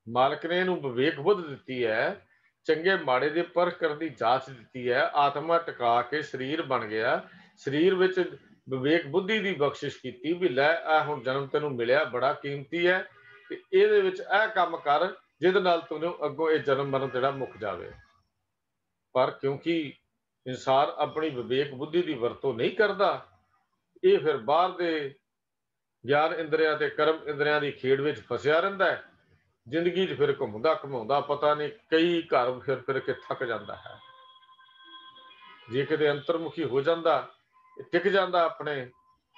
ਮਾਲਕ ਨੇ ਇਹਨੂੰ ਵਿਵੇਕ ਬੁੱਧ ਦਿੱਤੀ ਹੈ, ਚੰਗੇ ਮਾੜੇ ਦੀ ਪਰਖ ਕਰਨ ਦੀ ਜਾਂਚ ਦਿੱਤੀ ਹੈ। ਆਤਮਾ ਟਿਕਾ ਕੇ ਸਰੀਰ ਬਣ ਗਿਆ, ਸਰੀਰ ਵਿੱਚ ਵਿਵੇਕ ਬੁੱਧੀ ਦੀ ਬਖਸ਼ਿਸ਼ ਕੀਤੀ ਵੀ ਲੈ ਇਹ ਹੁਣ ਜਨਮ ਤੈਨੂੰ ਮਿਲਿਆ, ਬੜਾ ਕੀਮਤੀ ਹੈ, ਤੇ ਇਹਦੇ ਵਿੱਚ ਇਹ ਕੰਮ ਕਰ ਜਿਹਦੇ ਨਾਲ ਤੈਨੂੰ ਅੱਗੋਂ ਇਹ ਜਨਮ ਮਰਨ ਜਿਹੜਾ ਮੁੱਕ ਜਾਵੇ। ਪਰ ਕਿਉਂਕਿ ਇਨਸਾਨ ਆਪਣੀ ਵਿਵੇਕ ਬੁੱਧੀ ਦੀ ਵਰਤੋਂ ਨਹੀਂ ਕਰਦਾ, ਇਹ ਫਿਰ ਬਾਹਰ ਦੇ ਗਿਆਨ ਇੰਦਰੀਆਂ ਤੇ ਕਰਮ ਇੰਦਰੀਆਂ ਦੀ ਖੇਡ ਵਿੱਚ ਫਸਿਆ ਰਹਿੰਦਾ ਹੈ। ਜ਼ਿੰਦਗੀ 'ਚ ਫਿਰ ਘੁੰਮਦਾ ਘੁਮਾਉਂਦਾ ਪਤਾ ਨਹੀਂ ਕਈ ਘਰ ਫਿਰ ਫਿਰ ਕੇ ਥੱਕ ਜਾਂਦਾ ਹੈ। ਜੇ ਕਿਤੇ ਅੰਤਰਮੁਖੀ ਹੋ ਜਾਂਦਾ, ਟਿਕ ਜਾਂਦਾ ਆਪਣੇ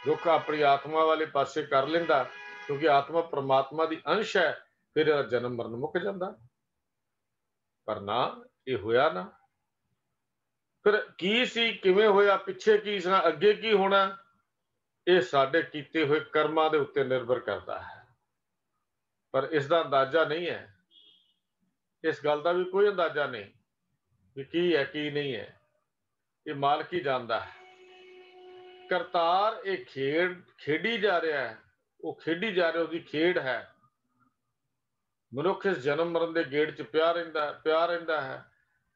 रुख अपनी आत्मा वाले पासे कर लेंदा, क्योंकि आत्मा परमात्मा की अंश है, फिर इहदा जन्म मरण मुक जांदा। पर ना, ये होया ना। फिर की सी, किवें होया, पिछे की सा, अगे की होना, ये साडे कीते हुए कर्मां दे उत्ते निर्भर करता है। पर इसका अंदाजा नहीं है, इस गल का भी कोई अंदाजा नहीं कि की है की नहीं है, ये मालक ही जानता है। करतार ये खेड खेडी जा रहा है, वो खेडी जा रहा, उसकी खेड है। मनुख इस जन्म मरण के गेड़ च पिया रहिंदा है,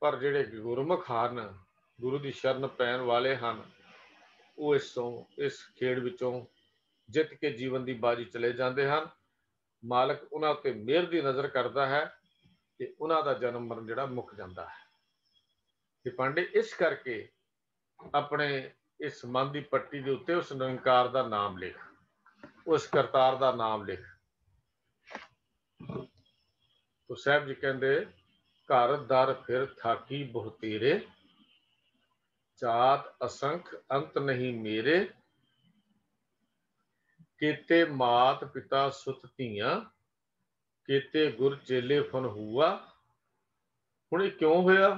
पर जिहड़े गुरमुख हन, गुरु की शरण पैण वाले हन, वो इस खेड विचों जित के जीवन की बाजी चले जाते हैं। मालक उन्हां उत्ते मेहर की नज़र करता है कि उन्हां दा जन्म मरण जिहड़ा मुक जाता है। कि पांडे इस करके अपने इस मन की पट्टी के उत्ते उस निरंकार का नाम लिख, उस करतार का नाम लिख। तो साहब जी कहते, घर दर फिर थाकी बहुतेरे, जात असंख अंत नहीं मेरे, केते मात पिता सुत धीआं, केते गुर चेले फन हुआ। हुण ये क्यों होया?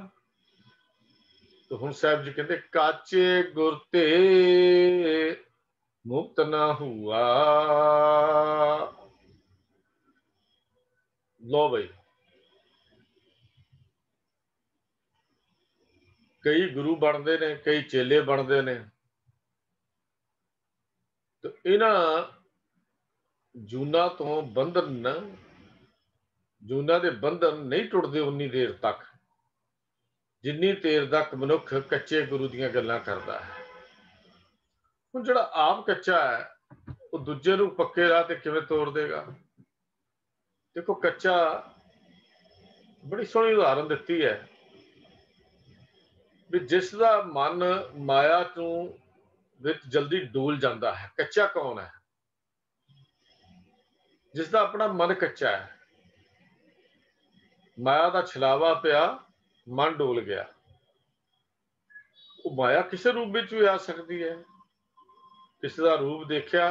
तो हुण साहब जी कहते, काचे गुर ते मुक्त ना हुआ। लो भाई, कई गुरु बनते ने, कई चेले बनते ने, तो इन्हां जूना तो बंधन, जूना के बंधन नहीं टुटते उन्नी देर तक जिन्नी देर तक मनुख कच्चे गुरु दीयां गल्लां करता है। हुण जिहड़ा आप कच्चा है, वो दूजे नूं पक्के राह ते किवें तोड़ देगा? देखो, कच्चा बड़ी सोहनी उदाहरण दित्ती है भी जिसका मन माया तों विच जल्दी डोल जाता है। कच्चा कौन है? जिसका अपना मन कच्चा है, माया का छलावा पिया, मन डोल गया। वो माया किसी रूप में भी आ सकती है, किसी का रूप देखा,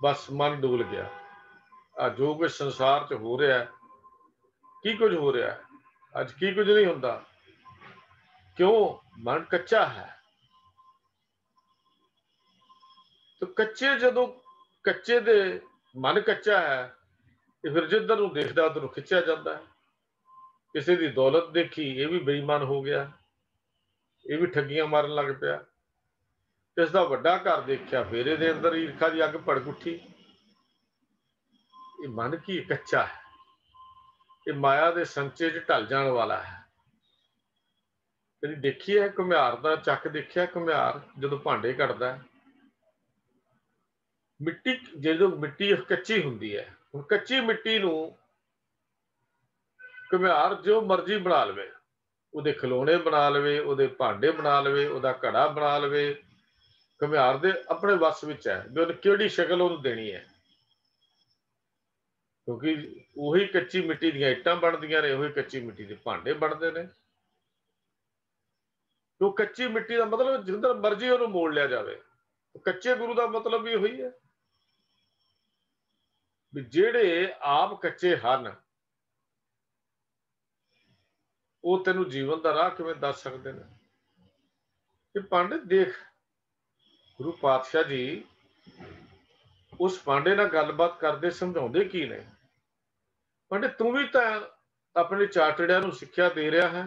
बस मन डोल गया। आ जो कुछ संसार च हो रहा है, की कुछ हो रहा है, अज की कुछ नहीं होता, क्यों? मन कच्चा है। तो कच्चे जदों कच्चे दे मन कच्चा है, तो फिर जिधर नूं देखदा उधर खिंचा जाता है। किसी की दौलत देखी, ये भी बेईमान हो गया, ये भी ठगियां मारन लग पिया। किसी का वड्डा घर देखा, फिर ये अंदर ईर्खा की अग भड़क उठी। ये मन की कच्चा है, ये माया के संचे च ढल जाने वाला है। कभी देखी है घुमियार का चक? देखिया घुमियार जो भांडे कटदा है, मिट्टी जो मिट्टी कच्ची होंदी है, हुण कच्ची मिट्टी नूं घुमियार जो मर्जी बना लवे, ਉਹਦੇ खिलौने बना लवे, ਉਹਦੇ भांडे बना लवे, ਉਹਦਾ घड़ा बना लवे, घुमियार दे अपने वस विच है भी ਉਹਨੇ ਕਿਹੜੀ शक्ल ਉਹਨੂੰ देनी है। क्योंकि उही कच्ची मिट्टी ਦੀਆਂ ਇੱਟਾਂ ਬਣਦੀਆਂ ਨੇ, ਉਹੀ कच्ची मिट्टी ਦੇ भांडे ਬਣਦੇ ਨੇ। तो कच्ची मिट्टी का मतलब जिधर मर्जी ਉਹਨੂੰ मोड़ लिया जाए। तो कच्चे गुरु का मतलब भी वही है भी ਜਿਹੜੇ आप कच्चे ਹਨ, ਉਹ ਤੈਨੂੰ जीवन का राह किवें दस सकते हैं? कि पांडे देख, गुरु पातशाह जी उस पांडे नाल गलबात करते समझाते की ने? पांडे तू भी तो अपने चाटड़ियां नूं सिक्ख्या दे रहा है,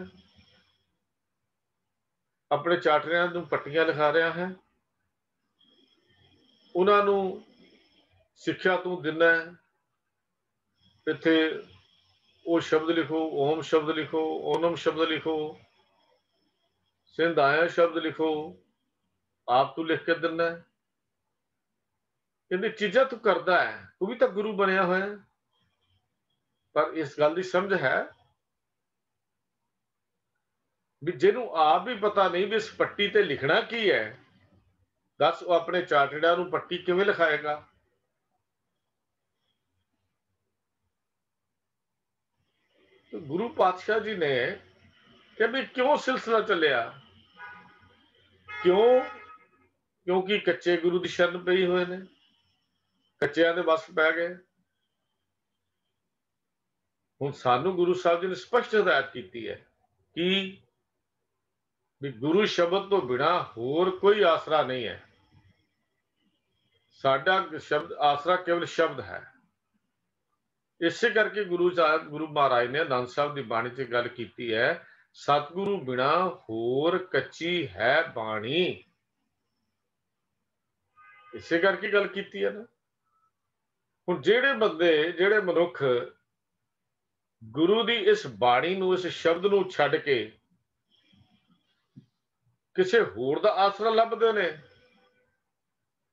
अपने चाटड़ियां नूं पट्टियां लिखा रहा है, उन्हां नूं सिक्ख्या तू दिना है। इत्थे वो शब्द लिखो, ओम शब्द लिखो, ओनम शब्द लिखो, सिंध आया शब्द लिखो, आप तू लिख के दिना है। कहते चीज़ां तू करता है, तू भी तो गुरु बनया हुआ है। पर इस गल की समझ है भी जिन्हों आप भी पता नहीं भी इस पट्टी ते लिखना की है, दस वो अपने चाटड़ियां नूं पट्टी किवें लिखाएगा? तो गुरु पातशाह जी ने कि भी क्यों सिलसिला चलिया, क्यों क्योंकि कच्चे गुरु की शरण पई हुए ने, कच्चियां दे बस पै गए। हुण सानू गुरु साहब जी ने स्पष्ट हिदायत की है कि भी गुरु शब्द तो बिना होर कोई आसरा नहीं है। साडा शब्द आसरा केवल शब्द है। इसे करके गुरु महाराज ने आनंद साहब की बाणी च गल की है, सतगुरु बिना होर कच्ची है बाणी। इसे करके गल की है ना। हुण जेड़े बंदे जेड़े मनुख गुरु की इस बाणी नूं, इस शब्द नूं छड्ड के किसी होर दा आसरा लभदे ने,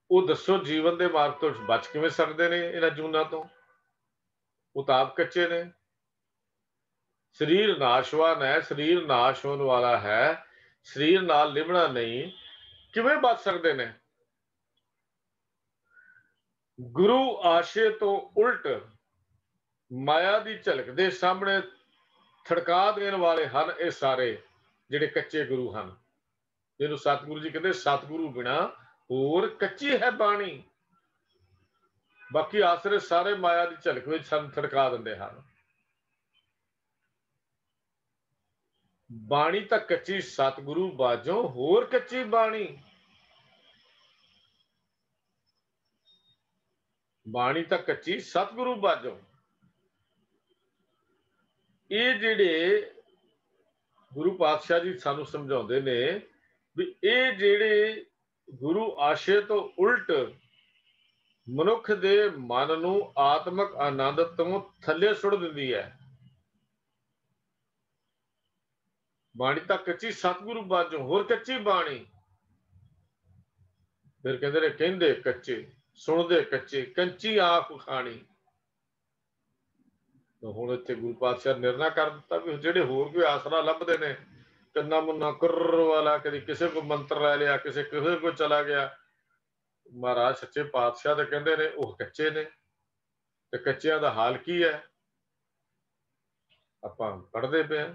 वो दसो जीवन के मार्ग तो बच किवें सकदे ने इन्हां जूनां तो? वो तो आप कच्चे ने। शरीर नाशवान है, शरीर नाश होने वाला है, शरीर नाल लिबड़ा नहीं, किवें बच सकते ने? गुरु आशे तो उल्ट माया की झलक के सामने थड़का देने वाले हैं ये सारे जिहड़े कच्चे गुरु हैं, जिन्होंने सतगुरु जी कहते सतगुरु बिना होर कच्ची है बाणी। बाकी आसरे सारे माया की झलक में सन थड़का देंदे हैं। बाणी तो कच्ची सतगुरु बाजों होर कच्ची बाणी। बाणी तो कच्ची सतगुरु बाजों। ये जिहड़े गुरु पातशाह जी सानू समझाउंदे ने भी ये जिहड़े गुरु आशे तो उल्ट मनुख दे मन नूं आत्मक आनंद तो थल्ले सुट दिंदी है। बाणी तो कच्ची सतगुरु बाजों होर कच्ची बाणी। फिर कहते ने कहंदे कच्चे सुनदे कच्चे कंची आंख खानी। तो हुण इत्थे गुरु पातशाह निर्णय कर दिता भी जिहड़े होर कोई आसरा लभदे ने, कन्ना मुन्ना कुर्र वाला, कभी किसी को मंत्र लै लिया, किसी को चला गया। महाराज सच्चे पातशाह तो कहते ने वह कच्चे ने, ते कच्चियां दा हाल की है? आपां पढ़दे पे हैं,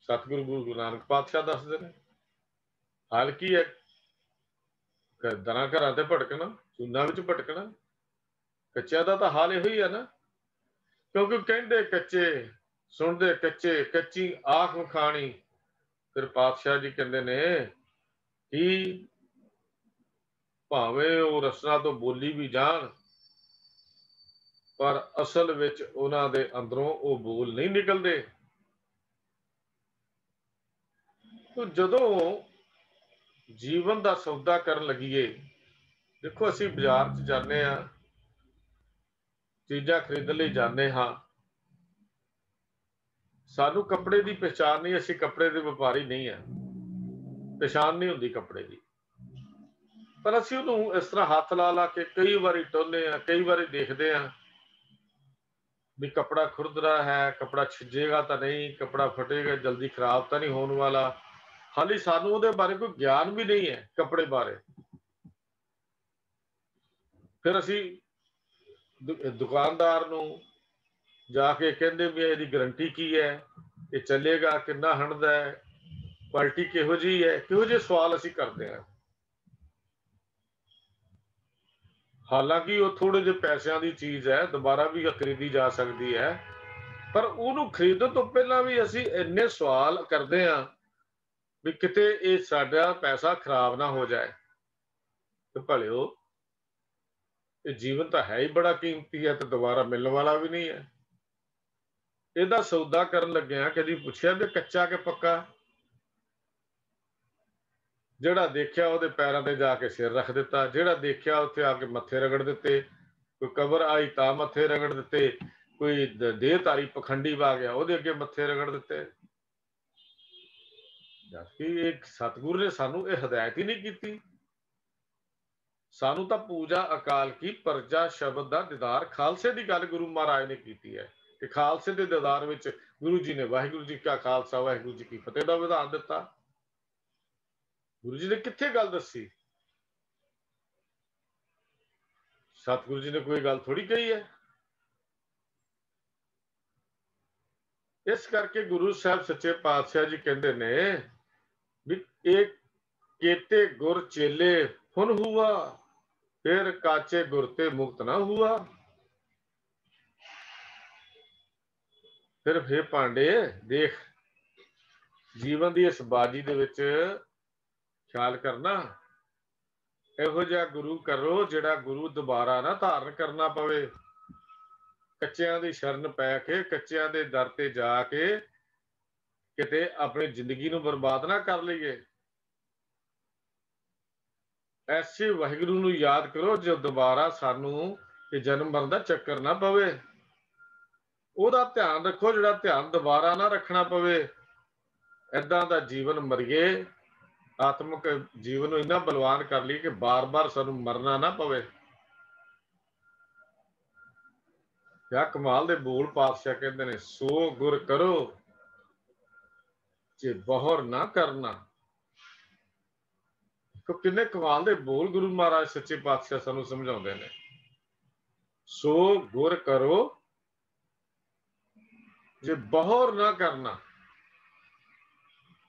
सतगुरु गुरु नानक पातशाह दसदे ने हाल की है। दरां घरां ते भटकना, चूना विच भटकना, कच्चियां दा तां हाल इहो ही है ना। क्योंकि कहंदे कच्चे सुनदे कच्चे कच्ची आख खानी। फिर पातशाह जी कहंदे ने कि भावें वो रसना तो बोली भी जान, पर असल विच उन्हां दे अंदरों वो बोल नहीं निकलते। तो जदों जीवन का सौदा करन लगीए, देखो असीं बाजार च जाने आ, चीज़ां खरीदण लई जाने हाँ, सानू कपड़े की पहचान नहीं, असीं कपड़े के व्यापारी नहीं है, पहचान नहीं हुंदी कपड़े की। पर असीं उहनूं इस तरह हथ ला ला के कई बारी टोहने आ, कई बारी देखते हैं भी कपड़ा खुरद रहा है, कपड़ा छिजेगा तो नहीं, कपड़ा फटेगा जल्दी खराब तो नहीं होने वाला। हाली सानू उहदे बारे कोई ज्ञान भी नहीं है कपड़े बारे। फिर असीं दुकानदार नूं जाके कहंदे भी इहदी गारंटी की है, ये चलेगा किन्ना हंडदा है, क्वालिटी किहो जी है, किहो जे सवाल असीं करते हैं। हालांकि वो थोड़े जे पैसों की चीज़ है, दोबारा भी खरीदी जा सकती है, पर उन्होंने खरीदण तो पहला भी असीं इन्ने सवाल करते हैं भी किते ये साडा पैसा खराब ना हो जाए। तो भलिओ ये जीवन तो है ही बड़ा कीमती है, तो दोबारा मिलने वाला भी नहीं है। ਇਹਦਾ सौदा करन लग्या कभी पूछया भी कच्चा के पक्का? ਜਿਹੜਾ देखा ਉਹਦੇ पैरों ਤੇ जाके सिर रख दिता, ਜਿਹੜਾ देखा ਉੱਥੇ आके मत्थे रगड़ दिते, कोई कबर आई तां मत्थे रगड़ दिते, कोई देहधारी पखंडी आ गया ਉਹਦੇ ਅੱਗੇ मत्थे रगड़ दिते। जबकि एक सतगुरु ने सानू ये हिदायत ही नहीं की। सानू तो पूजा अकाल की प्रजा शब्द का दीदार खालसे की गल गुरु महाराज ने की है कि खालसे के दीदार में गुरु जी ने वाहिगुरु जी का खालसा वाहिगुरु जी की फतेह का विधान दिता। गुरु जी ने कित्थे गल दसी? सतगुरु जी ने कोई गल थोड़ी कही है। इस करके गुरु साहब सच्चे पातशाह जी कहते ने भी एक केते गुर चेले हुन हुआ फिर काचे गुरते मुक्त ना हुआ। फिर हे पांडे देख, जीवन की इस बाजी दे विच ख्याल करना, ਇਹੋ ਜਿਹਾ ਗੁਰੂ ਕਰੋ ਜਿਹੜਾ ਗੁਰੂ ਦੁਬਾਰਾ ਨਾ ਧਾਰਨ ਕਰਨਾ ਪਵੇ। ਕੱਚਿਆਂ ਦੀ ਸ਼ਰਨ ਪੈ ਕੇ, ਕੱਚਿਆਂ ਦੇ ਦਰ ਤੇ ਜਾ ਕੇ ਕਿਤੇ ਆਪਣੀ ਜ਼ਿੰਦਗੀ ਨੂੰ ਬਰਬਾਦ ਨਾ ਕਰ ਲਈਏ। ਐਸੇ ਵਾਹਿਗੁਰੂ ਨੂੰ ਯਾਦ ਕਰੋ ਜੋ ਦੁਬਾਰਾ ਸਾਨੂੰ ਇਹ ਜਨਮ ਮਰਨ ਦਾ ਚੱਕਰ ਨਾ ਪਵੇ। ਉਹਦਾ ਧਿਆਨ ਰੱਖੋ ਜਿਹੜਾ ਧਿਆਨ ਦੁਬਾਰਾ ਨਾ ਰੱਖਣਾ ਪਵੇ। ਏਦਾਂ ਦਾ ਜੀਵਨ ਮਰੀਏ, ਆਤਮਿਕ ਜੀਵਨ ਨੂੰ ਇੰਨਾ ਬਲਵਾਨ ਕਰ ਲਈ ਕਿ ਬਾਰ-ਬਾਰ ਸਾਨੂੰ ਮਰਨਾ ਨਾ ਪਵੇ। ਕਿਆ ਕਮਾਲ ਦੇ ਬੋਲ ਪਾਤਸ਼ਾਹ ਕਹਿੰਦੇ ਨੇ, ਸੋ ਗੁਰ ਕਰੋ ਜੇ ਬਹੁਰ ਨਾ ਕਰਨਾ। ਕਿੰਨੇ ਕਮਾਲ ਦੇ ਬੋਲ ਗੁਰੂ ਮਹਾਰਾਜ ਸੱਚੇ ਪਾਤਸ਼ਾਹ ਸਾਨੂੰ ਸਮਝਾਉਂਦੇ ਨੇ। ਸੋ ਗੁਰ ਕਰੋ ਜੇ ਬਹੁਰ ਨਾ ਕਰਨਾ,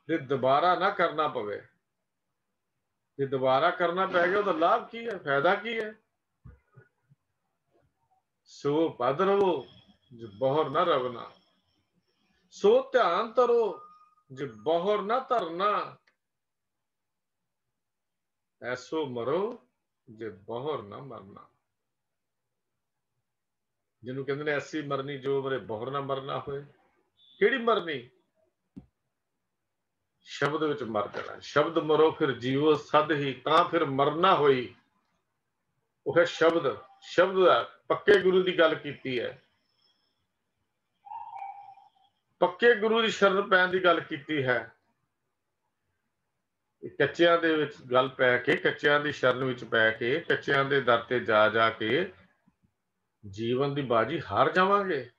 ਜੇ ਦੁਬਾਰਾ ਨਾ ਕਰਨਾ ਪਵੇ। ਜੇ ਦੁਬਾਰਾ ਕਰਨਾ ਪੈ ਗਿਆ ਉਹਦਾ ਲਾਭ ਕੀ ਹੈ, ਫਾਇਦਾ ਕੀ ਹੈ? ਸੋ ਪਦ ਰਵੋ ਜੇ ਬਹੁਰ ਨਾ ਰਵਨਾ, ਸੋ ਧਿਆਨ ਧਰੋ ਜੇ ਬਹੁਰ ਨਾ ਧਰਨਾ, ਐਸੋ ਮਰੋ ਜੇ ਬਹੁਰ ਨਾ ਮਰਨਾ। ਜਿਹਨੂੰ ਕਹਿੰਦੇ ਨੇ ਐਸੀ ਮਰਨੀ ਜੋ ਮਰੇ ਬਹੁਰ ਨਾ ਮਰਨਾ ਹੋਏ। ਕਿਹੜੀ ਮਰਨੀ? ਸ਼ਬਦ ਵਿੱਚ ਮਰ ਜਾਣਾ। ਸ਼ਬਦ ਮਰੋ ਫਿਰ ਜੀਵੋ ਸਦ ਹੀ, ਤਾਂ ਫਿਰ ਮਰਨਾ ਹੋਈ। ਉਹ ਹੈ ਸ਼ਬਦ। ਸ਼ਬਦ ਦਾ ਪੱਕੇ ਗੁਰੂ ਦੀ ਗੱਲ ਕੀਤੀ ਹੈ, ਪੱਕੇ ਗੁਰੂ ਦੀ ਸ਼ਰਨ ਪੈਣ ਦੀ ਗੱਲ ਕੀਤੀ ਹੈ। ਕੱਚਿਆਂ ਦੇ ਵਿੱਚ ਗੱਲ ਪੈ ਕੇ, ਕੱਚਿਆਂ ਦੀ ਸ਼ਰਨ ਵਿੱਚ ਪੈ ਕੇ, ਕੱਚਿਆਂ ਦੇ ਦਰ ਤੇ ਜਾ ਜਾ ਕੇ ਜੀਵਨ ਦੀ ਬਾਜੀ ਹਾਰ ਜਾਵਾਂਗੇ।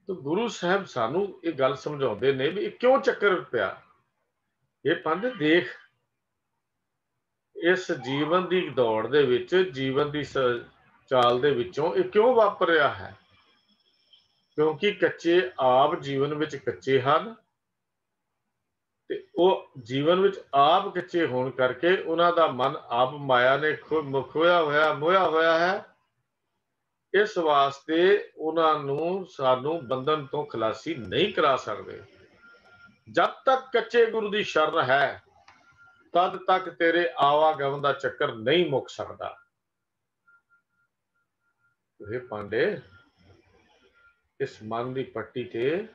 ਤਾਂ ਗੁਰੂ ਸਾਹਿਬ ਸਾਨੂੰ ਇਹ ਗੱਲ ਸਮਝਾਉਂਦੇ ਨੇ ਵੀ ਇਹ ਕਿਉਂ ਚੱਕਰ ਪਿਆ। ਇਹ ਪੰਡ ਦੇਖ, ਇਸ ਜੀਵਨ ਦੀ ਦੌੜ ਦੇ ਵਿੱਚ, ਜੀਵਨ ਦੀ ਚਾਲ ਦੇ ਵਿੱਚੋਂ ਇਹ ਕਿਉਂ ਵਾਪਰ ਰਿਹਾ ਹੈ? ਕਿਉਂਕਿ ਕੱਚੇ ਆਪ ਜੀਵਨ ਵਿੱਚ ਕੱਚੇ ਹਨ, ਤੇ ਉਹ ਜੀਵਨ ਵਿੱਚ ਆਪ ਕੱਚੇ ਹੋਣ ਕਰਕੇ ਉਹਨਾਂ ਦਾ ਮਨ ਆਪ ਮਾਇਆ ਨੇ ਮੋਹਿਆ ਹੋਇਆ ਹੈ। ਇਸ ਵਾਸਤੇ ਉਹਨਾਂ ਨੂੰ ਸਾਨੂੰ ਬੰਧਨ ਤੋਂ ਖਲਾਸੀ ਨਹੀਂ ਕਰਾ ਸਕਦੇ। ਜਦ ਤੱਕ ਕੱਚੇ ਗੁਰੂ ਦੀ ਸ਼ਰਨ ਹੈ ਤਦ ਤੱਕ ਤੇਰੇ ਆਵਾਗਮਨ ਦਾ ਚੱਕਰ ਨਹੀਂ ਮੁੱਕ ਸਕਦਾ। ਇਹ ਪਾਂਡੇ, ਇਸ ਮਨ ਦੀ ਪੱਟੀ ਤੇ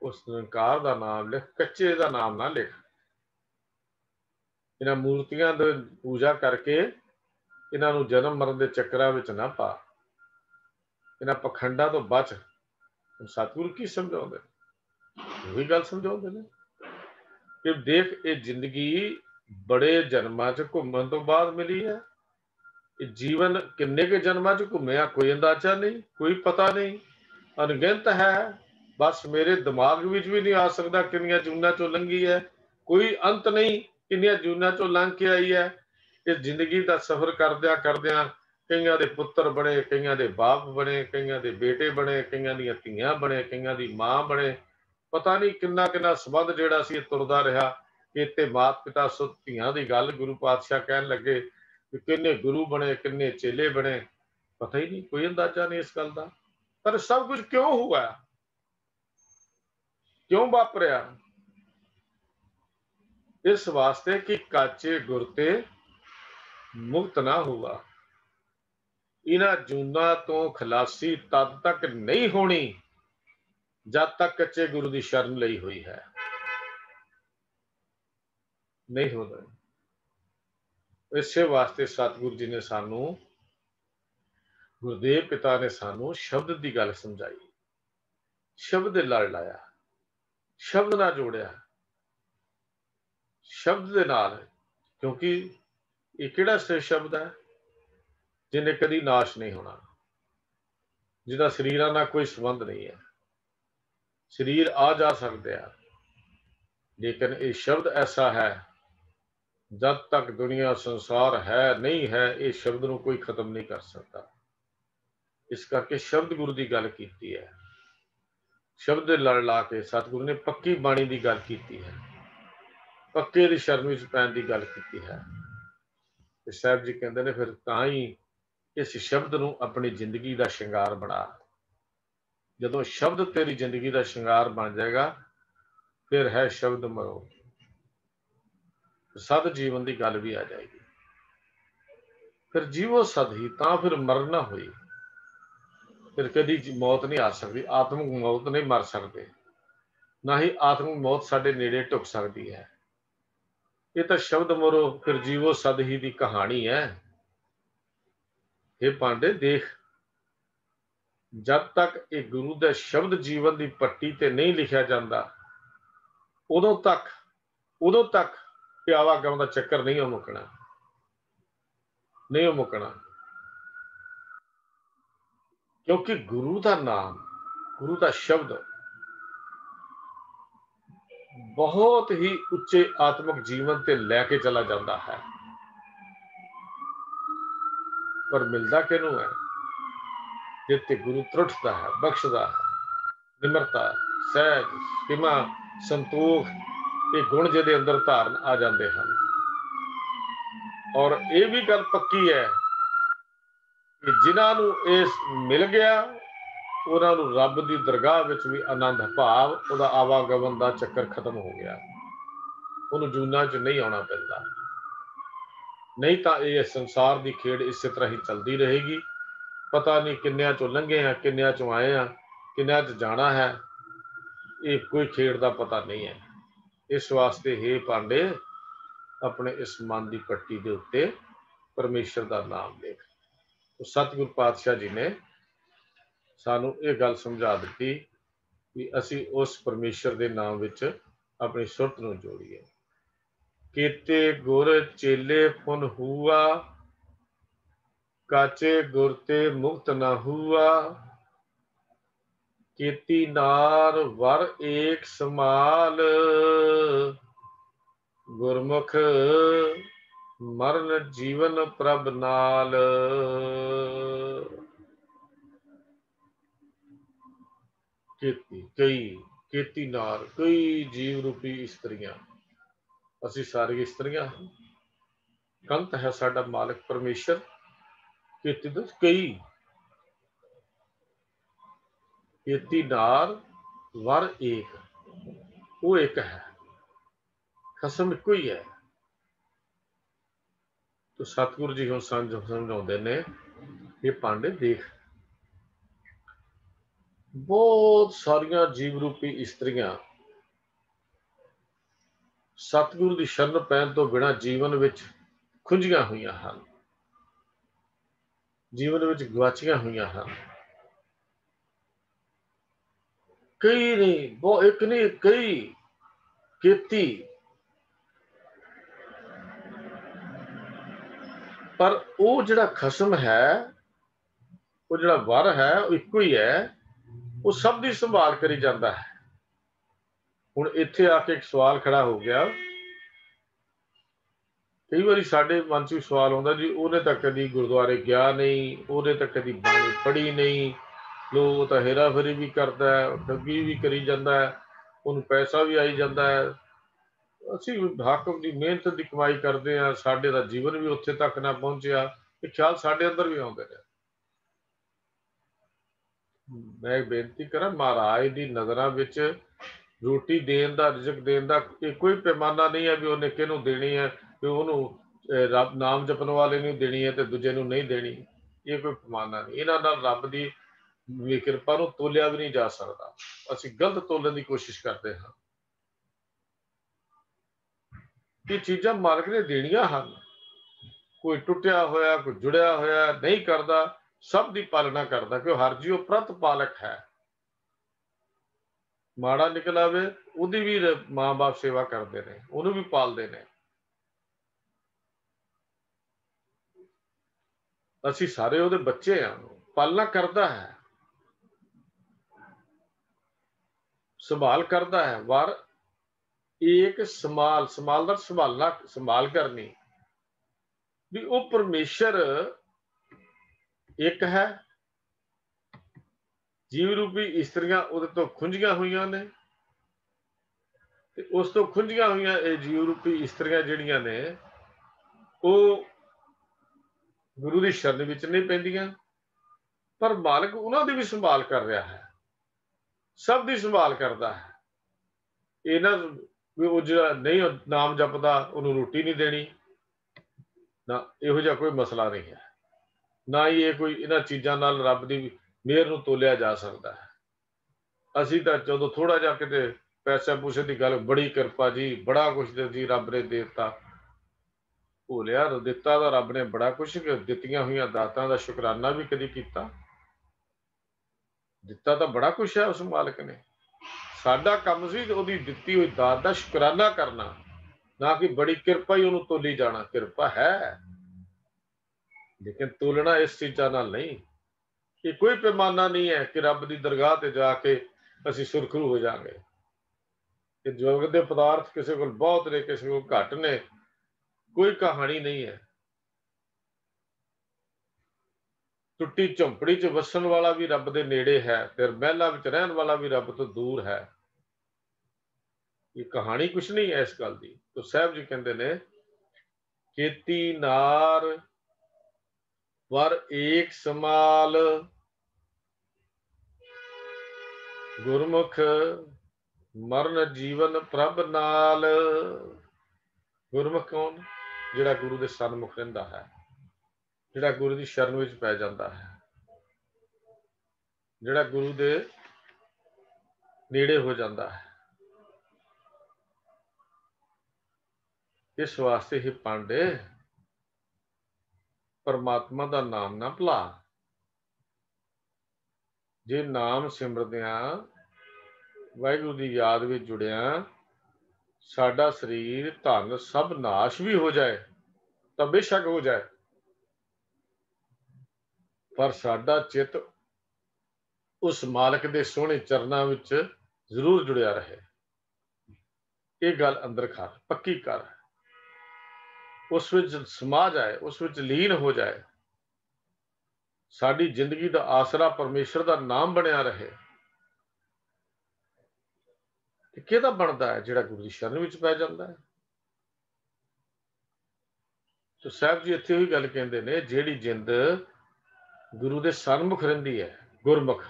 ਉਸ ਨਿਰੰਕਾਰ ਦਾ ਨਾਮ ਲਿਖ, ਕੱਚੇ ਦਾ ਨਾਮ ਨਾ ਲਿਖ। ਇਹਨਾਂ ਮੂਰਤੀਆਂ ਦੀ ਪੂਜਾ ਕਰਕੇ ਇਹਨਾਂ ਨੂੰ ਜਨਮ ਮਰਨ ਦੇ ਚੱਕਰਾਂ ਵਿੱਚ ਨਾ ਪਾ। ਇਹਨਾਂ ਪਖੰਡਾਂ ਤੋਂ ਬਚ। ਸਤਿਗੁਰੂ ਕੀ ਸਮਝਾਉਂਦੇ? ਉਹੀ ਗੱਲ ਸਮਝਾਉਂਦੇ ਨੇ ਕਿ ਦੇਖ, ਇਹ ਜ਼ਿੰਦਗੀ ਬੜੇ ਜਨਮਾਂ 'ਚ ਘੁੰਮਣ ਤੋਂ ਬਾਅਦ ਮਿਲੀ ਹੈ। ਇਹ ਜੀਵਨ ਕਿੰਨੇ ਕੁ ਜਨਮਾਂ 'ਚ ਘੁੰਮਿਆ ਕੋਈ ਅੰਦਾਜ਼ਾ ਨਹੀਂ, ਕੋਈ ਪਤਾ ਨਹੀਂ, ਅਣਗਿਣਤ ਹੈ। ਬਸ ਮੇਰੇ ਦਿਮਾਗ ਵਿੱਚ ਵੀ ਨਹੀਂ ਆ ਸਕਦਾ ਕਿੰਨੀਆਂ ਜੂਨਾਂ 'ਚੋਂ ਲੰਘੀ ਹੈ। ਕੋਈ ਅੰਤ ਨਹੀਂ ਕਿੰਨੀਆਂ ਜੂਨਾਂ 'ਚੋਂ ਲੰਘ ਕੇ ਆਈ ਹੈ। ਇਸ ਜ਼ਿੰਦਗੀ ਦਾ ਸਫ਼ਰ ਕਰਦਿਆਂ ਕਰਦਿਆਂ ਕਈਆਂ ਦੇ ਪੁੱਤਰ ਬਣੇ, ਕਈਆਂ ਦੇ ਬਾਪ ਬਣੇ, ਕਈਆਂ ਦੇ ਬੇਟੇ ਬਣੇ, ਕਈਆਂ ਦੀਆਂ ਧੀਆਂ ਬਣੇ, ਕਈਆਂ ਦੀ ਮਾਂ ਬਣੇ। ਪਤਾ ਨਹੀਂ ਕਿੰਨਾ ਕਿੰਨਾ ਸੰਬੰਧ ਜਿਹੜਾ ਸੀ ਤੁਰਦਾ ਰਿਹਾ। ਕਿ ਮਾਤ ਪਿਤਾ ਸੁਤ ਧੀਆਂ ਦੀ ਗੱਲ ਗੁਰੂ ਪਾਤਸ਼ਾਹ ਕਹਿਣ ਲੱਗੇ ਕਿ ਕਿੰਨੇ ਗੁਰੂ ਬਣੇ, ਕਿੰਨੇ ਚੇਲੇ ਬਣੇ। ਪਤਾ ਹੀ ਨਹੀਂ, ਕੋਈ ਅੰਦਾਜ਼ਾ ਨਹੀਂ ਇਸ ਗੱਲ ਦਾ। ਪਰ ਸਭ ਕੁਝ ਕਿਉਂ ਹੁਆ, ਕਿਉਂ ਵਾਪਰਿਆ? ਇਸ ਵਾਸਤੇ ਕਿ ਕਾਚੇ ਗੁਰ ਤੇ ਮੁਕਤ ਨਾ ਹੁਆ। ਇਹਨਾਂ ਜੂਨਾਂ ਤੋਂ ਖਲਾਸੀ ਤਦ ਤੱਕ ਨਹੀਂ ਹੋਣੀ ਜਦ ਤੱਕ ਕੱਚੇ ਗੁਰੂ ਦੀ ਸ਼ਰਨ ਲਈ ਹੋਈ ਹੈ। ਨਹੀਂ ਹੋਣਾ। ਇਸੇ ਵਾਸਤੇ ਸਤਿਗੁਰੂ ਜੀ ਨੇ ਸਾਨੂੰ, ਗੁਰਦੇਵ ਪਿਤਾ ਨੇ ਸਾਨੂੰ ਸ਼ਬਦ ਦੀ ਗੱਲ ਸਮਝਾਈ, ਸ਼ਬਦ ਦੇ ਲੜ ਲਾਇਆ, ਸ਼ਬਦ ਨਾਲ ਜੋੜਿਆ, ਸ਼ਬਦ ਦੇ ਨਾਲ। ਕਿਉਂਕਿ ਇਹ ਕਿਹੜਾ ਸ਼ਬਦ ਹੈ ਜਿਹਨੇ ਕਦੀ ਨਾਸ਼ ਨਹੀਂ ਹੋਣਾ, ਜਿਹਦਾ ਸਰੀਰਾਂ ਨਾਲ ਕੋਈ ਸੰਬੰਧ ਨਹੀਂ ਹੈ। ਸਰੀਰ ਆ ਜਾ ਸਕਦੇ ਆ, ਲੇਕਿਨ ਇਹ ਸ਼ਬਦ ਐਸਾ ਹੈ ਜਦ ਤੱਕ ਦੁਨੀਆ ਸੰਸਾਰ ਹੈ ਨਹੀਂ ਹੈ, ਇਹ ਸ਼ਬਦ ਨੂੰ ਕੋਈ ਖਤਮ ਨਹੀਂ ਕਰ ਸਕਦਾ। ਇਸ ਕਰਕੇ ਸ਼ਬਦ ਗੁਰੂ ਦੀ ਗੱਲ ਕੀਤੀ ਹੈ। ਸ਼ਬਦ ਦੇ ਲੜ ਲਾ ਕੇ ਸਤਿਗੁਰੂ ਨੇ ਪੱਕੀ ਬਾਣੀ ਦੀ ਗੱਲ ਕੀਤੀ ਹੈ। पक्के दी शरण विच पैण दी गल कीती है। ते साहिब जी कहंदे ने फिर तां ही इस शब्द नूं अपनी जिंदगी दा शिंगार बना। जदों शब्द तेरी जिंदगी दा शिंगार बन जाएगा फिर है शब्द मरो, सद जीवन की गल भी आ जाएगी। फिर जीवो सद ही, तां फिर मरना हुई। फिर कभी मौत नहीं आ सकती, आत्मक मौत नहीं मर सकते, ना ही आत्मक मौत साडे नेड़े ढुक सकती है। ये तो शब्द मरो फिर जीवो सद ही की कहानी है। हे पांडे देख, जब तक एक गुरु के शब्द जीवन की पट्टी ते नहीं लिखा जाता उदों तक आवागम का चक्कर नहीं मुकना, नहीं मुकना। क्योंकि गुरु का नाम, गुरु का शब्द बहुत ही उच्चे आत्मक जीवन ते लैके चला जाता है। पर मिलता किनू है? जिते गुरु त्रुटता है, बख्शदा है, निमरता, सहज, सीमा, संतोख, ये गुण जिहदे अंदर धारण आ जाते हैं। और ये भी गल पक्की है कि जिन्होंने इस मिल गया उन्होंने रब की दरगाह विच भी आनंद, भाव उहदा आवागमन का चक्कर खत्म हो गया। उन्होंने जूना च नहीं आना पैंदा, नहीं तो ये संसार की खेड इस तरह ही चलती रहेगी। पता नहीं किन्निया चो लंघे हैं, किन्निया चो आए हैं, किन्निया च जाना है, ये कोई खेड का पता नहीं है। इस वास्ते हे पांडे अपने इस मन की पट्टी के उत्ते परमेश्वर का नाम लिख। तो सतगुरु पातशाह जी ने सानू ये गल समझा दी कि असी उस परमेश्वर के नाम विच अपनी सुरत नूं जोड़ीए। केते गुर चेले फुन हुआ, काचे गुर ते मुक्त न हुआ। केती नार वर एक समाल, गुरमुख मरण जीवन प्रभ नाल। केती कई, केती नार कई जीव रूपी इस्त्रियां, असी सारी इस्त्रियां, कंत है साडा मालिक परमेश्वर। केती तो कई, केती नार वर एक, वो एक है, खसम इको ही है। तो सतगुरु जी हम समझाते ने, ये पांडे देख बहुत सारिया जीव रूपी इस्त्रियां सतगुरु की शरण पैन तो बिना जीवन विच खुंजियां हुई हैं, जीवन विच गवाचियां हुई हैं। कई नहीं, बहुत एक नहीं, कई, केती। पर वो जिहड़ा खसम है, वो जिहड़ा वर है, वो इको ही है, वो सब की संभाल करी जाता है। हुण इत्थे आके एक सवाल खड़ा हो गया, कई बार साडे मन च सवाल आता जी उन्हें तो कभी गुरुद्वारे गया नहीं, उन्हें तो कभी बाणी पढ़ी नहीं, लोग तो हेरा फेरी भी करता है, ठगी भी करी जाता है, उन्हें पैसा भी आई जाता है। असी हाकम की मेहनत की कमाई करते हैं, साडे दा जीवन भी उत्थे तक ना पहुंचिया, ये ख्याल साडे अंदर भी आउंदे ने। मैं बेनती करा, महाराज की नज़रां विच रोटी देन दा, रिजक देन दा कोई पैमाना नहीं है भी उन्हें किहनूं देनी है, भी उन्होंने रब नाम जपन वाले नूं देनी है तो दूजे नूं नहीं देनी। ये कोई पैमाना नहीं, इन्हां नाल रब दी कृपा नूं तोलिया भी नहीं जा सकता। असीं गलत तोलण की कोशिश करते हैं। ये चीज़ां मालिक ने देनियां हन, कोई टुटिया होया, कोई जुड़िया होया नहीं करता, सब की पालना करता, क्यों हर जीव प्रत पालक है। माड़ा निकल आवे उहदी भी मां बाप सेवा करते हैं, उन्होंने भी पालते हैं। असी सारे उहदे बच्चे हैं, पालना करता है, संभाल करता है। वार एक संभाल, संभाल संभालना, संभाल करनी भी वो परमेश्वर एक है। जीव रूपी इस्त्रियां उहदे तो खुंजियां हुई ने, ਤੇ ਉਸ ਤੋਂ ਖੁੰਝੀਆਂ ਹੋਈਆਂ ਇਹ ਜੀਵ ਰੂਪੀ ਇਸਤਰੀਆਂ ਜਿਹੜੀਆਂ ਨੇ ਉਹ ਗੁਰੂ ਦੀ ਸ਼ਰਨ ਵਿੱਚ ਨਹੀਂ ਪੈਂਦੀਆਂ, ਪਰ ਮਾਲਕ ਉਹਨਾਂ ਦੀ ਵੀ ਸੰਭਾਲ ਕਰ ਰਿਹਾ ਹੈ, ਸਭ ਦੀ ਸੰਭਾਲ ਕਰਦਾ ਹੈ। ਇਹਨਾਂ ਵੀ ਉਹ ਜਿਹੜਾ ਨਹੀਂ ਨਾਮ ਜਪਦਾ ਉਹਨੂੰ ਰੋਟੀ ਨਹੀਂ ਦੇਣੀ ਨਾ, ਇਹੋ ਜਿਹਾ ਕੋਈ ਮਸਲਾ ਨਹੀਂ ਹੈ। ਨਾ ਹੀ ਇਹ ਕੋਈ ਇਹਨਾਂ ਚੀਜ਼ਾਂ ਨਾਲ ਰੱਬ ਦੀ ਮਿਹਰ ਨੂੰ ਤੋਲਿਆ ਜਾ ਸਕਦਾ ਹੈ। ਅਸੀਂ ਤਾਂ ਜਦੋਂ ਥੋੜਾ ਜਿਹਾ ਕਿਤੇ ਪੈਸੇ ਪੂਸੇ ਦੀ ਗੱਲ, ਬੜੀ ਕਿਰਪਾ ਜੀ, ਬੜਾ ਕੁਛ ਜੀ ਰੱਬ ਨੇ ਦੇ ਦਿੱਤਾ, ਭੋਲਿਆ ਦਿੱਤਾ ਤਾਂ ਰੱਬ ਨੇ ਬੜਾ ਕੁਛ, ਦਿੱਤੀਆਂ ਹੋਈਆਂ ਦਾਤਾਂ ਦਾ ਸ਼ੁਕਰਾਨਾ ਵੀ ਕਦੀ ਕੀਤਾ? ਦਿੱਤਾ ਤਾਂ ਬੜਾ ਕੁਛ ਹੈ ਉਸ ਮਾਲਕ ਨੇ। ਸਾਡਾ ਕੰਮ ਸੀ ਉਹਦੀ ਦਿੱਤੀ ਹੋਈ ਦਾਤ ਦਾ ਸ਼ੁਕਰਾਨਾ ਕਰਨਾ, ਨਾ ਕਿ ਬੜੀ ਕਿਰਪਾ ਹੀ ਉਹਨੂੰ ਤੋਲੀ ਜਾਣਾ। ਕਿਰਪਾ ਹੈ ਲੇਕਿਨ ਤੋਲਣਾ ਇਸ ਚੀਜ਼ਾਂ ਨਾਲ ਨਹੀਂ। ਇਹ ਕੋਈ ਪੈਮਾਨਾ ਨਹੀਂ ਹੈ ਕਿ ਰੱਬ ਦੀ ਦਰਗਾਹ ਤੇ ਜਾ ਕੇ ਅਸੀਂ ਸੁਰਖਰੂ ਹੋ ਜਾਵਾਂਗੇ। ਕਿ ਜਗਤ ਦੇ ਪਦਾਰਥ ਕਿਸੇ ਕੋਲ ਬਹੁਤ ਨੇ, ਕਿਸੇ ਕੋਲ ਘੱਟ ਨੇ, ਕੋਈ ਕਹਾਣੀ ਨਹੀਂ ਹੈ। ਟੁੱਟੀ ਝੌਂਪੜੀ 'ਚ ਵਸਣ ਵਾਲਾ ਵੀ ਰੱਬ ਦੇ ਨੇੜੇ ਹੈ, ਤੇ ਮਹਿਲਾਂ ਵਿੱਚ ਰਹਿਣ ਵਾਲਾ ਵੀ ਰੱਬ ਤੋਂ ਦੂਰ ਹੈ। ਇਹ ਕਹਾਣੀ ਕੁਛ ਨਹੀਂ ਹੈ ਇਸ ਗੱਲ ਦੀ। ਤਾਂ ਸਾਹਿਬ ਜੀ ਕਹਿੰਦੇ ਨੇ, ਖੇਤੀ ਨਾਰ ਵਰ ਏਕ ਸਮਾਲ, ਗੁਰਮੁਖ ਮਰਨ ਜੀਵਨ ਪ੍ਰਭ ਨਾਲ। ਗੁਰਮੁਖ ਕੌਣ? ਜਿਹੜਾ ਗੁਰੂ ਦੇ ਸਨਮੁਖ ਰਹਿੰਦਾ ਹੈ, ਜਿਹੜਾ ਗੁਰੂ ਦੀ ਸ਼ਰਨ ਵਿੱਚ ਪੈ ਜਾਂਦਾ ਹੈ, ਜਿਹੜਾ ਗੁਰੂ ਦੇ ਨੇੜੇ ਹੋ ਜਾਂਦਾ ਹੈ। ਇਸ ਵਾਸਤੇ ਹੀ ਪਾਂਡੇ ਪਰਮਾਤਮਾ ਦਾ ਨਾਮ ਨਾ ਭੁਲਾ। ਜੇ ਨਾਮ ਸਿਮਰਦਿਆਂ ਵਾਹਿਗੁਰੂ ਦੀ ਯਾਦ ਵਿੱਚ ਜੁੜਿਆ ਸਾਡਾ ਸਰੀਰ ਧਨ ਸਭ ਨਾਸ਼ ਵੀ ਹੋ ਜਾਏ ਤਾਂ ਬੇਸ਼ੱਕ ਹੋ ਜਾਏ, ਪਰ ਸਾਡਾ ਚਿੱਤ ਉਸ ਮਾਲਕ ਦੇ ਸੋਹਣੇ ਚਰਨਾਂ ਵਿੱਚ ਜ਼ਰੂਰ ਜੁੜਿਆ ਰਹੇ। ਇਹ ਗੱਲ ਅੰਦਰ ਕਰ, ਪੱਕੀ ਕਰ, ਉਸ ਵਿੱਚ ਸਮਾ ਜਾਏ, ਉਸ ਵਿੱਚ ਲੀਨ ਹੋ ਜਾਏ। ਸਾਡੀ ਜ਼ਿੰਦਗੀ ਦਾ ਆਸਰਾ ਪਰਮੇਸ਼ਰ ਦਾ ਨਾਮ ਬਣਿਆ ਰਹੇ। ਤੇ ਕਿਹਦਾ ਬਣਦਾ ਹੈ? ਜਿਹੜਾ ਗੁਰੂ ਦੀ ਸ਼ਰਨ ਵਿੱਚ ਪੈ ਜਾਂਦਾ ਹੈ। ਤੇ ਸਾਹਿਬ ਜੀ ਇੱਥੇ ਉਹੀ ਗੱਲ ਕਹਿੰਦੇ ਨੇ, ਜਿਹੜੀ ਜਿੰਦ ਗੁਰੂ ਦੇ ਸਨਮੁਖ ਰਹਿੰਦੀ ਹੈ, ਗੁਰਮੁਖ,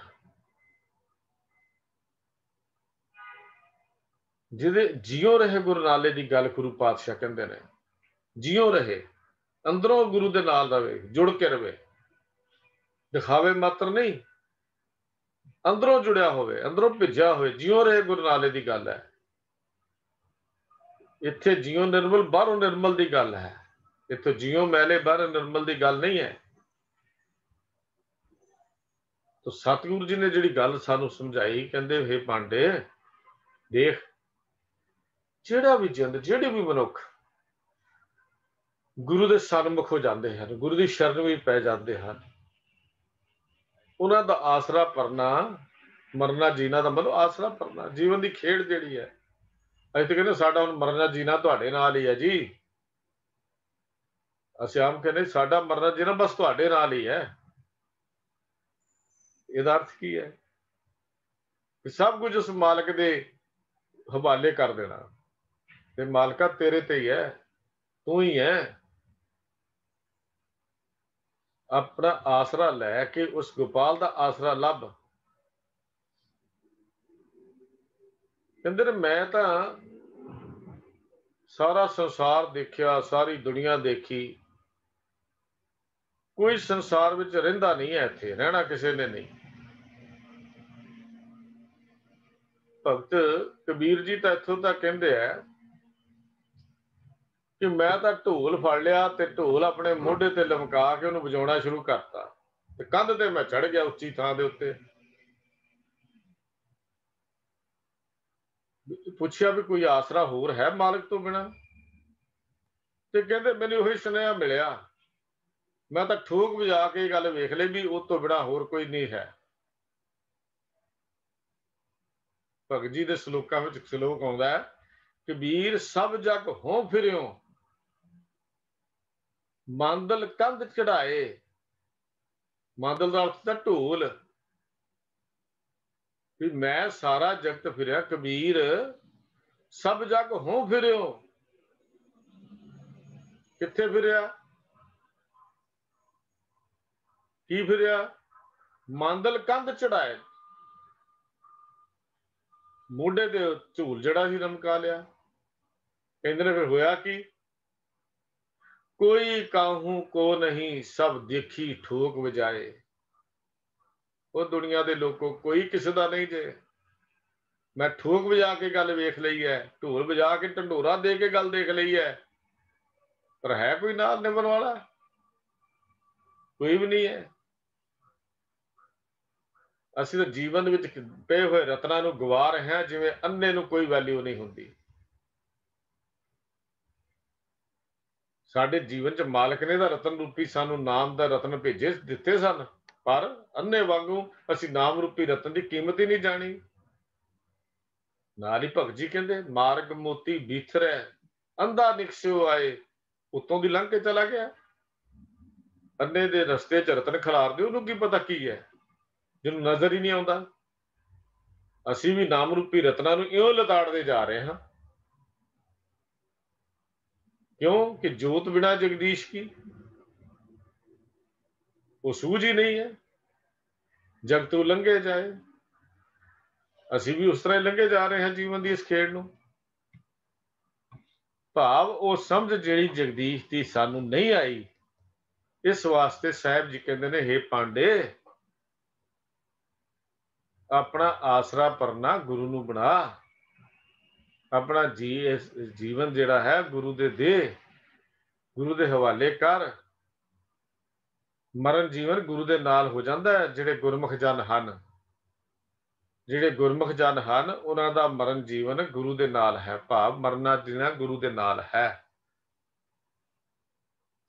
ਜਿਹਦੇ ਜਿਉ ਰਹੇ ਗੁਰੂ ਨਾਲੇ ਦੀ ਗੱਲ ਗੁਰੂ ਪਾਤਸ਼ਾਹ ਕਹਿੰਦੇ ਨੇ, ਜਿਉ ਰਹੇ, ਅੰਦਰੋਂ ਗੁਰੂ ਦੇ ਨਾਲ ਰਵੇ, ਜੁੜ ਕੇ ਰਵੇ, ਦਿਖਾਵੇ ਮਾਤਰ ਨਹੀਂ, ਅੰਦਰੋਂ ਜੁੜਿਆ ਹੋਵੇ, ਅੰਦਰੋਂ ਭਿੱਜਿਆ ਹੋਵੇ, ਜਿਉ ਰਹੇ ਗੁਰੂ ਨਾਲੇ ਦੀ ਗੱਲ ਹੈ। ਇੱਥੇ ਜਿਉ ਨਿਰਮਲ ਬਾਹਰੋਂ ਨਿਰਮਲ ਦੀ ਗੱਲ ਹੈ, ਇੱਥੇ ਜਿਉ ਮੈਲੇ ਬਾਹਰ ਨਿਰਮਲ ਦੀ ਗੱਲ ਨਹੀਂ ਹੈ। ਤਾਂ ਸਤਿਗੁਰੂ ਜੀ ਨੇ ਜਿਹੜੀ ਗੱਲ ਸਾਨੂੰ ਸਮਝਾਈ, ਕਹਿੰਦੇ ਹੇ ਪਾਂਡੇ ਦੇਖ, ਜਿਹੜਾ ਵੀ ਜਿੰਦ, ਜਿਹੜੇ ਵੀ ਮਨੁੱਖ ਗੁਰੂ ਦੇ ਸਨਮੁਖ ਹੋ ਜਾਂਦੇ ਹਨ, ਗੁਰੂ ਦੀ ਸ਼ਰਨ ਵਿੱਚ ਪੈ ਜਾਂਦੇ ਹਨ, ਉਹਨਾਂ ਦਾ ਆਸਰਾ ਪਰਨਾ, ਮਰਨਾ ਜੀਣਾ ਦਾ ਮਤਲਬ ਆਸਰਾ ਪਰਨਾ, ਜੀਵਨ ਦੀ ਖੇਡ ਜਿਹੜੀ ਹੈ। ਅਸੀਂ ਤਾਂ ਕਹਿੰਦੇ ਸਾਡਾ ਹੁਣ ਮਰਨਾ ਜੀਣਾ ਤੁਹਾਡੇ ਨਾਲ ਹੀ ਹੈ ਜੀ। ਅਸੀਂ ਆਮ ਕਹਿੰਦੇ ਸਾਡਾ ਮਰਨਾ ਜੀਣਾ ਬਸ ਤੁਹਾਡੇ ਨਾਲ ਹੀ ਹੈ। ਇਹਦਾ ਅਰਥ ਕੀ ਹੈ? ਕਿ ਸਭ ਕੁਝ ਉਸ ਮਾਲਕ ਦੇ ਹਵਾਲੇ ਕਰ ਦੇਣਾ, ਤੇ ਮਾਲਕਾ ਤੇਰੇ ਤੇ ਹੀ ਹੈ, ਤੂੰ ਹੀ ਹੈ। ਆਪਣਾ ਆਸਰਾ ਲੈ ਕੇ ਉਸ ਗੋਪਾਲ ਦਾ ਆਸਰਾ ਲੱਭ। ਕਹਿੰਦੇ ਨੇ ਮੈਂ ਤਾਂ ਸਾਰਾ ਸੰਸਾਰ ਦੇਖਿਆ, ਸਾਰੀ ਦੁਨੀਆ ਦੇਖੀ, ਕੋਈ ਸੰਸਾਰ ਵਿੱਚ ਰਹਿੰਦਾ ਨਹੀਂ ਹੈ, ਇੱਥੇ ਰਹਿਣਾ ਕਿਸੇ ਨੇ ਨਹੀਂ। ਭਗਤ ਕਬੀਰ ਜੀ ਤਾਂ ਇੱਥੋਂ ਤੱਕ ਕਹਿੰਦੇ ਆ ਕਿ ਮੈਂ ਤਾਂ ਢੋਲ ਫੜ ਲਿਆ ਤੇ ਢੋਲ ਆਪਣੇ ਮੋਢੇ ਤੇ ਲਮਕਾ ਕੇ ਉਹਨੂੰ ਵਜਾਉਣਾ ਸ਼ੁਰੂ ਕਰਤਾ, ਤੇ ਕੰਧ ਤੇ ਮੈਂ ਚੜ ਗਿਆ ਉੱਚੀ ਥਾਂ ਦੇ ਉੱਤੇ। ਪੁੱਛਿਆ ਵੀ ਕੋਈ ਆਸਰਾ ਹੋਰ ਹੈ ਮਾਲਕ ਤੋਂ ਬਿਨਾਂ? ਤੇ ਕਹਿੰਦੇ ਮੈਨੂੰ ਉਹੀ ਸੁਨੇਹਾ ਮਿਲਿਆ, ਮੈਂ ਤਾਂ ਠੋਕ ਵਜਾ ਕੇ ਇਹ ਗੱਲ ਵੇਖ ਲਈ ਵੀ ਉਹ ਤੋਂ ਬਿਨਾਂ ਹੋਰ ਕੋਈ ਨਹੀਂ ਹੈ। ਭਗਤ ਜੀ ਦੇ ਸਲੋਕਾਂ ਵਿੱਚ ਸਲੋਕ ਆਉਂਦਾ ਹੈ, ਕਬੀਰ ਸਭ ਜਗ ਹੋ ਫਿਰਿਓ, ਮਾਂਦਲ ਕੰਧ ਚੜਾਏ। ਮਾਂਦਲ ਦਾ ਅਰਥ ਤਾਂ ਢੋਲ, ਵੀ ਮੈਂ ਸਾਰਾ ਜਗਤ ਫਿਰਿਆ ਕਬੀਰ, सब जग हो फिरियो, किथे फिरिया, की फिरिया, मांदल कंध चढ़ाए, मोढे ते झूल जड़ा ही रमका लिया। कहते ने फिर होया कि कोई काहू को नहीं, सब देखी ठोक बजाए। वो दुनिया के लोगों कोई किसी का नहीं जे, मैं ठोक बजा के गल वेख ली है, ढोल बजा के ढंडोरा दे के गल देख ली है, पर है कोई नाल निभन वाला? कोई भी नहीं है। ਅਸੀਂ ਤਾਂ ਜੀਵਨ ਵਿੱਚ ਪਏ ਹੋਏ ਰਤਨਾਂ ਨੂੰ ਗਵਾ ਰਹੇ ਹਾਂ, ਜਿਵੇਂ ਅੰਨੇ ਨੂੰ ਕੋਈ ਵੈਲਿਊ ਨਹੀਂ ਹੁੰਦੀ। ਸਾਡੇ ਜੀਵਨ 'ਚ ਮਾਲਕ ਨੇ ਤਾਂ ਰਤਨ ਰੂਪੀ ਸਾਨੂੰ ਨਾਮ ਦਾ ਰਤਨ ਭੇਜੇ ਦਿੱਤੇ ਸਨ, ਪਰ ਅੰਨੇ ਵਾਂਗੂ ਅਸੀਂ ਨਾਮ ਰੂਪੀ ਰਤਨ ਦੀ ਕੀਮਤ ਹੀ ਨਹੀਂ ਜਾਣੀ। ਨਾਲ ਹੀ ਭਗਤ ਜੀ ਕਹਿੰਦੇ ਮਾਰਗ ਮੋਤੀ ਬੀਥਰੈ, ਅੰਧਾ ਨਿਕਸਿਓ ਆਏ, ਉੱਤੋਂ ਦੀ ਲੰਘ ਕੇ ਚਲਾ ਗਿਆ। ਅੰਨੇ ਦੇ ਰਸਤੇ 'ਚ ਰਤਨ ਖਿਲਾਰਦੇ, ਉਹਨੂੰ ਕੀ ਪਤਾ ਕੀ ਹੈ, ਜਿਹਨੂੰ ਨਜ਼ਰ ਹੀ ਨਹੀਂ ਆਉਂਦਾ। ਅਸੀਂ ਵੀ ਨਾਮ ਰੂਪੀ ਰਤਨਾਂ ਨੂੰ ਇਉਂ ਲਤਾੜਦੇ ਜਾ ਰਹੇ ਹਾਂ। क्यों कि जोत बिना जगदीश की वो सूझ ही नहीं है। जग तो लंघे जाए, ਅਸੀਂ ਵੀ ਉਸ ਤਰ੍ਹਾਂ ਹੀ ਲੰਘੇ ਜਾ ਰਹੇ ਹਾਂ ਜੀਵਨ ਦੀ ਇਸ ਖੇਡ ਨੂੰ। ਭਾਵ ਉਹ ਸਮਝ ਜਿਹੜੀ ਜਗਦੀਸ਼ ਦੀ ਸਾਨੂੰ ਨਹੀਂ ਆਈ, ਇਸ ਵਾਸਤੇ ਸਾਹਿਬ ਜੀ ਕਹਿੰਦੇ ਨੇ, ਹੇ ਪਾਂਡੇ, ਆਪਣਾ ਆਸਰਾ ਪਰਨਾ ਗੁਰੂ ਨੂੰ ਬਣਾ, ਆਪਣਾ ਜੀਵਨ ਜਿਹੜਾ ਹੈ ਗੁਰੂ ਦੇ ਗੁਰੂ ਦੇ ਹਵਾਲੇ ਕਰ। ਮਰਨ ਜੀਵਨ ਗੁਰੂ ਦੇ ਨਾਲ ਹੋ ਜਾਂਦਾ ਹੈ। ਜਿਹੜੇ ਗੁਰਮੁਖ ਜਨ ਹਨ, ਜਿਹੜੇ ਗੁਰਮੁਖ ਜਨ ਹਨ, ਉਹਨਾਂ ਦਾ ਮਰਨ ਜੀਵਨ ਗੁਰੂ ਦੇ ਨਾਲ ਹੈ, ਭਾਵ ਮਰਨਾ ਜੀਣਾ ਗੁਰੂ ਦੇ ਨਾਲ ਹੈ।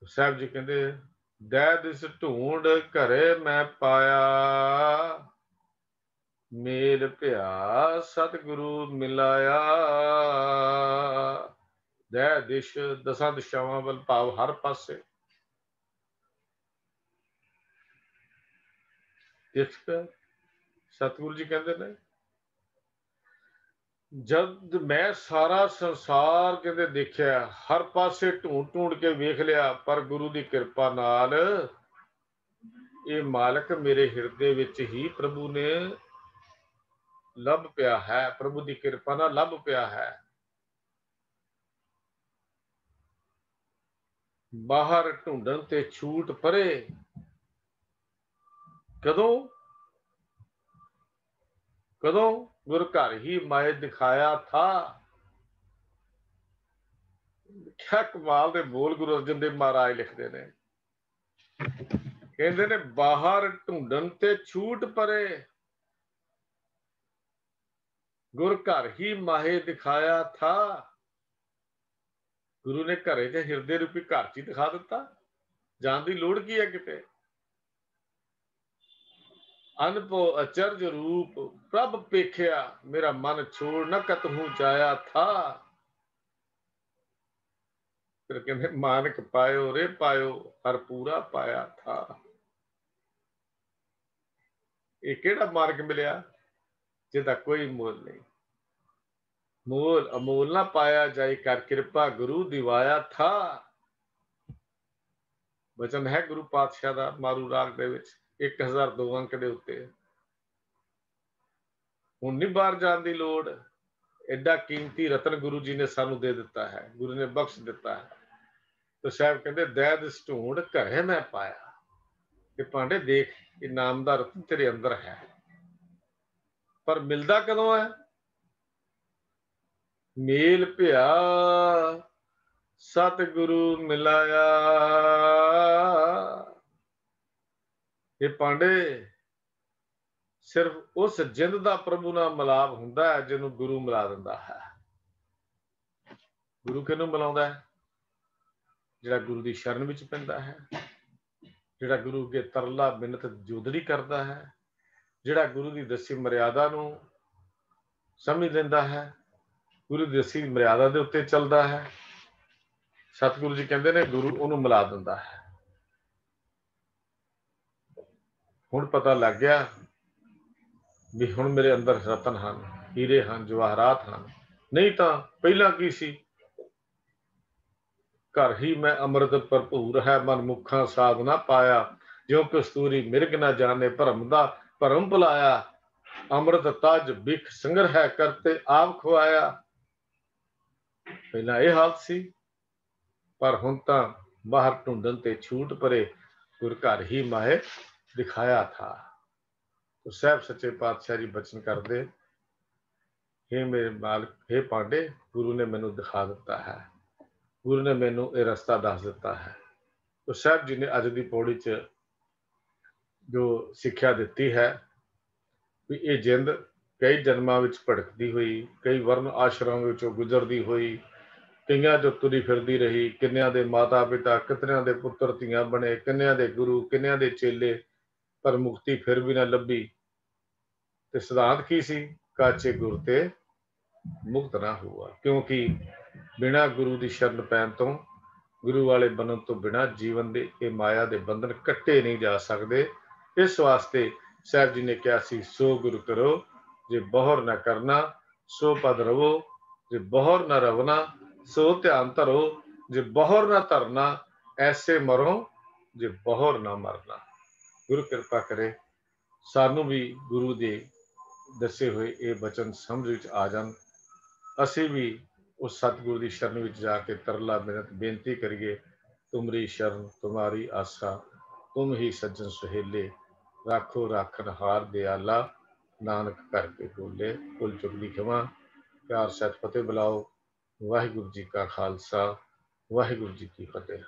ਸਾਹਿਬ ਜੀ ਕਹਿੰਦੇ ਦੈ ਦਿਸ ਢੂੰਡ ਘਰੇ ਮੈਂ ਪਾਇਆ, ਮੇਲ ਭਿਆ ਸਤਿਗੁਰੂ ਮਿਲਾਇਆ। ਦੈ ਦਿਸ਼ ਦਸਾਂ ਦਿਸ਼ਾਵਾਂ ਵੱਲ, ਭਾਵ ਹਰ ਪਾਸੇ ਸਤਿਗੁਰੂ ਜੀ ਕਹਿੰਦੇ ਨੇ, ਜਦ ਮੈਂ ਸਾਰਾ ਸੰਸਾਰ ਕਹਿੰਦੇ ਦੇਖਿਆ, ਹਰ ਪਾਸੇ ਢੂੰਡ ਕੇ ਵੇਖ ਲਿਆ, ਪਰ ਗੁਰੂ ਦੀ ਕਿਰਪਾ ਨਾਲ ਇਹ ਮਾਲਕ ਮੇਰੇ ਹਿਰਦੇ ਵਿੱਚ ਹੀ ਪ੍ਰਭੂ ਨੇ ਲੱਭ ਪਿਆ ਹੈ, ਪ੍ਰਭੂ ਦੀ ਕਿਰਪਾ ਨਾਲ ਲੱਭ ਪਿਆ ਹੈ। ਬਾਹਰ ਢੂੰਡਣ ਤੇ ਛੂਟ ਪਰੇ, ਕਦੋਂ ਗੁਰ ਘਰ ਹੀ ਮਾਏ ਦਿਖਾਇਆ ਥਾ। ਕਿਆ ਕਮਾਲ ਦੇ ਬੋਲ ਗੁਰੂ ਅਰਜਨ ਦੇਵ ਮਹਾਰਾਜ ਲਿਖਦੇ ਨੇ। ਕਹਿੰਦੇ ਨੇ ਬਾਹਰ ਢੂੰਡਣ ਤੇ ਛੂਟ ਪਰੇ, ਗੁਰ ਘਰ ਹੀ ਮਾਹੇ ਦਿਖਾਇਆ ਥਾ। ਗੁਰੂ ਨੇ ਘਰੇ ਚ ਹਿਰਦੇ ਰੂਪੀ ਘਰ ਚ ਹੀ ਦਿਖਾ ਦਿੱਤਾ, ਜਾਣ ਦੀ ਲੋੜ ਕੀ ਹੈ ਕਿਤੇ। ਅਨਪੋ ਅਚਰਜ ਰੂਪ ਪ੍ਰਭ ਪੇਖਿਆ, ਮੇਰਾ ਮਨ ਛੋੜ ਨਾ ਕਤਹੂ ਜਾਇਆ ਥਾ। ਫਿਰ ਕਹਿੰਦੇ ਮਾਨਕ ਪਾਇਓ ਰੇ ਪਾਇਓ, ਹਰ ਪੂਰਾ ਪਾਇਆ ਥਾ। ਇਹ ਕਿਹੜਾ ਮਾਰਗ ਮਿਲਿਆ ਜਿਹਦਾ ਕੋਈ ਮੁੱਲ ਨਹੀਂ। ਮੋਲ ਅਮੋਲ ਨਾ ਪਾਇਆ ਜਾਏ, ਕਰ ਕਿਰਪਾ ਗੁਰੂ ਦਿਵਾਇਆ ਥਾ। ਵਚਨ ਹੈ ਗੁਰੂ ਪਾਤਸ਼ਾਹ ਦਾ ਮਾਰੂ ਰਾਗ ਦੇ ਵਿੱਚ 1002 ਅੰਕ ਦੇ ਉੱਤੇ। ਹੁਣ ਨਹੀਂ ਬਾਹਰ ਜਾਣ ਦੀ ਲੋੜ, ਐਡਾ ਕੀਮਤੀ ਰਤਨ ਗੁਰੂ ਜੀ ਨੇ ਸਾਨੂੰ ਦੇ ਦਿੱਤਾ ਹੈ, ਗੁਰੂ ਨੇ ਬਖਸ਼ ਦਿੱਤਾ ਹੈ। ਤੇ ਸਾਹਿਬ ਕਹਿੰਦੇ ਦੈ ਦਿਸ ਢੂੰਡ ਘਰੇ ਮੈਂ ਪਾਇਆ, ਕਿ ਪਾਂਡੇ ਦੇਖ, ਇਹ ਨਾਮ ਦਾ ਰਤਨ ਤੇਰੇ ਅੰਦਰ ਹੈ। ਪਰ ਮਿਲਦਾ ਕਦੋਂ ਹੈ? ਮੇਲ ਭਿਆ ਸਤਿਗੁਰੂ ਮਿਲਾਇਆ। ਇਹ ਪਾਂਡੇ ਸਿਰਫ ਉਸ ਜਿੰਦ ਦਾ ਪ੍ਰਭੂ ਨਾਲ ਮਿਲਾਪ ਹੁੰਦਾ ਹੈ ਜਿਹਨੂੰ ਗੁਰੂ ਮਿਲਾ ਦਿੰਦਾ ਹੈ। ਗੁਰੂ ਕਿਹਨੂੰ ਮਿਲਾਉਂਦਾ ਹੈ? ਜਿਹੜਾ ਗੁਰੂ ਦੀ ਸ਼ਰਨ ਵਿੱਚ ਪੈਂਦਾ ਹੈ, ਜਿਹੜਾ ਗੁਰੂ ਅੱਗੇ ਤਰਲਾ ਬਿਨਤ ਜੋਦੜੀ ਕਰਦਾ ਹੈ, ਜਿਹੜਾ ਗੁਰੂ ਦੀ ਦੱਸੀ ਮਰਿਆਦਾ ਨੂੰ ਸਮਝ ਲੈਂਦਾ ਹੈ, ਗੁਰੂ ਦੀ ਦੱਸੀ ਮਰਿਆਦਾ ਦੇ ਉੱਤੇ ਚੱਲਦਾ ਹੈ। ਸਤਿਗੁਰੂ ਜੀ ਕਹਿੰਦੇ ਨੇ ਗੁਰੂ ਉਹਨੂੰ ਮਿਲਾ ਦਿੰਦਾ ਹੈ। ਹੁਣ ਪਤਾ ਲੱਗ ਗਿਆ ਵੀ ਹੁਣ ਮੇਰੇ ਅੰਦਰ ਰਤਨ ਹਨ, ਹੀਰੇ ਹਨ, ਜਵਾਹਰਾਤ ਹਨ, नहीं तो पहला की सी, घर ही मैं अमृत भरपूर है, मन मुखा साध ना पाया, ज्यों कस्तूरी मिर्ग ना जाने, भरम दा भरम भुलाया, अमृत तज बिख संग्रह करते आप खुआया। पहला यह हाल सी, पर हुण तां बाहर ढूंढन ते छूट परे, गुर घर ही माए दिखाया था। तो साहब सच्चे पातशाह जी बचन करते, हे मेरे मालिक, हे पांडे, गुरु ने मैनू दिखा दिता है, गुरु ने मैनू ये रस्ता दस दिता है। तो साहब जी ने अज की पौड़ी च जो सिक्ख्या दी है भी ये जिंद कई जन्मां विच भटकदी हुई, कई वर्ण आश्रमां विचों गुजरदी हुई, कईयां जो तुरी फिरदी रही, किन्नियां दे माता पिता, कितनियां दे पुत्र धीआं बने, किन्नियां दे गुरु, किन्नियां दे चेले, पर मुक्ति फिर भी ना लभी। ते सिद्धांत की सी, काचे गुर ते मुक्त ना हुआ, क्योंकि बिना गुरु की शरण पैन तो, गुरु वाले बनन तो बिना जीवन के ये माया के बंधन कट्टे नहीं जा सकते। इस वास्ते साहब जी ने कहा सी, सो गुरु करो जे बहर न करना, सो पद रवो जे बहर न रवना, सो ध्यान धरो जे बहर न धरना, ऐसे मरो जे बहर न मरना। गुरु कृपा करे सानू भी गुरु के दसे हुए ये बचन समझ विच आ जान, असी भी उस सतगुरु की शरण में जाके तरला मिनत बेनती करिए, तुमरी शरण तुम्हारी आसा, तुम ही सज्जन सुहेले, राखो राखन हार दयाला, नानक करके बोले। कुल चुक दी खिमा, प्यार सैत फतेह बुलाओ। वाहिगुरु जी का खालसा, वाहिगुरु जी की फतेह।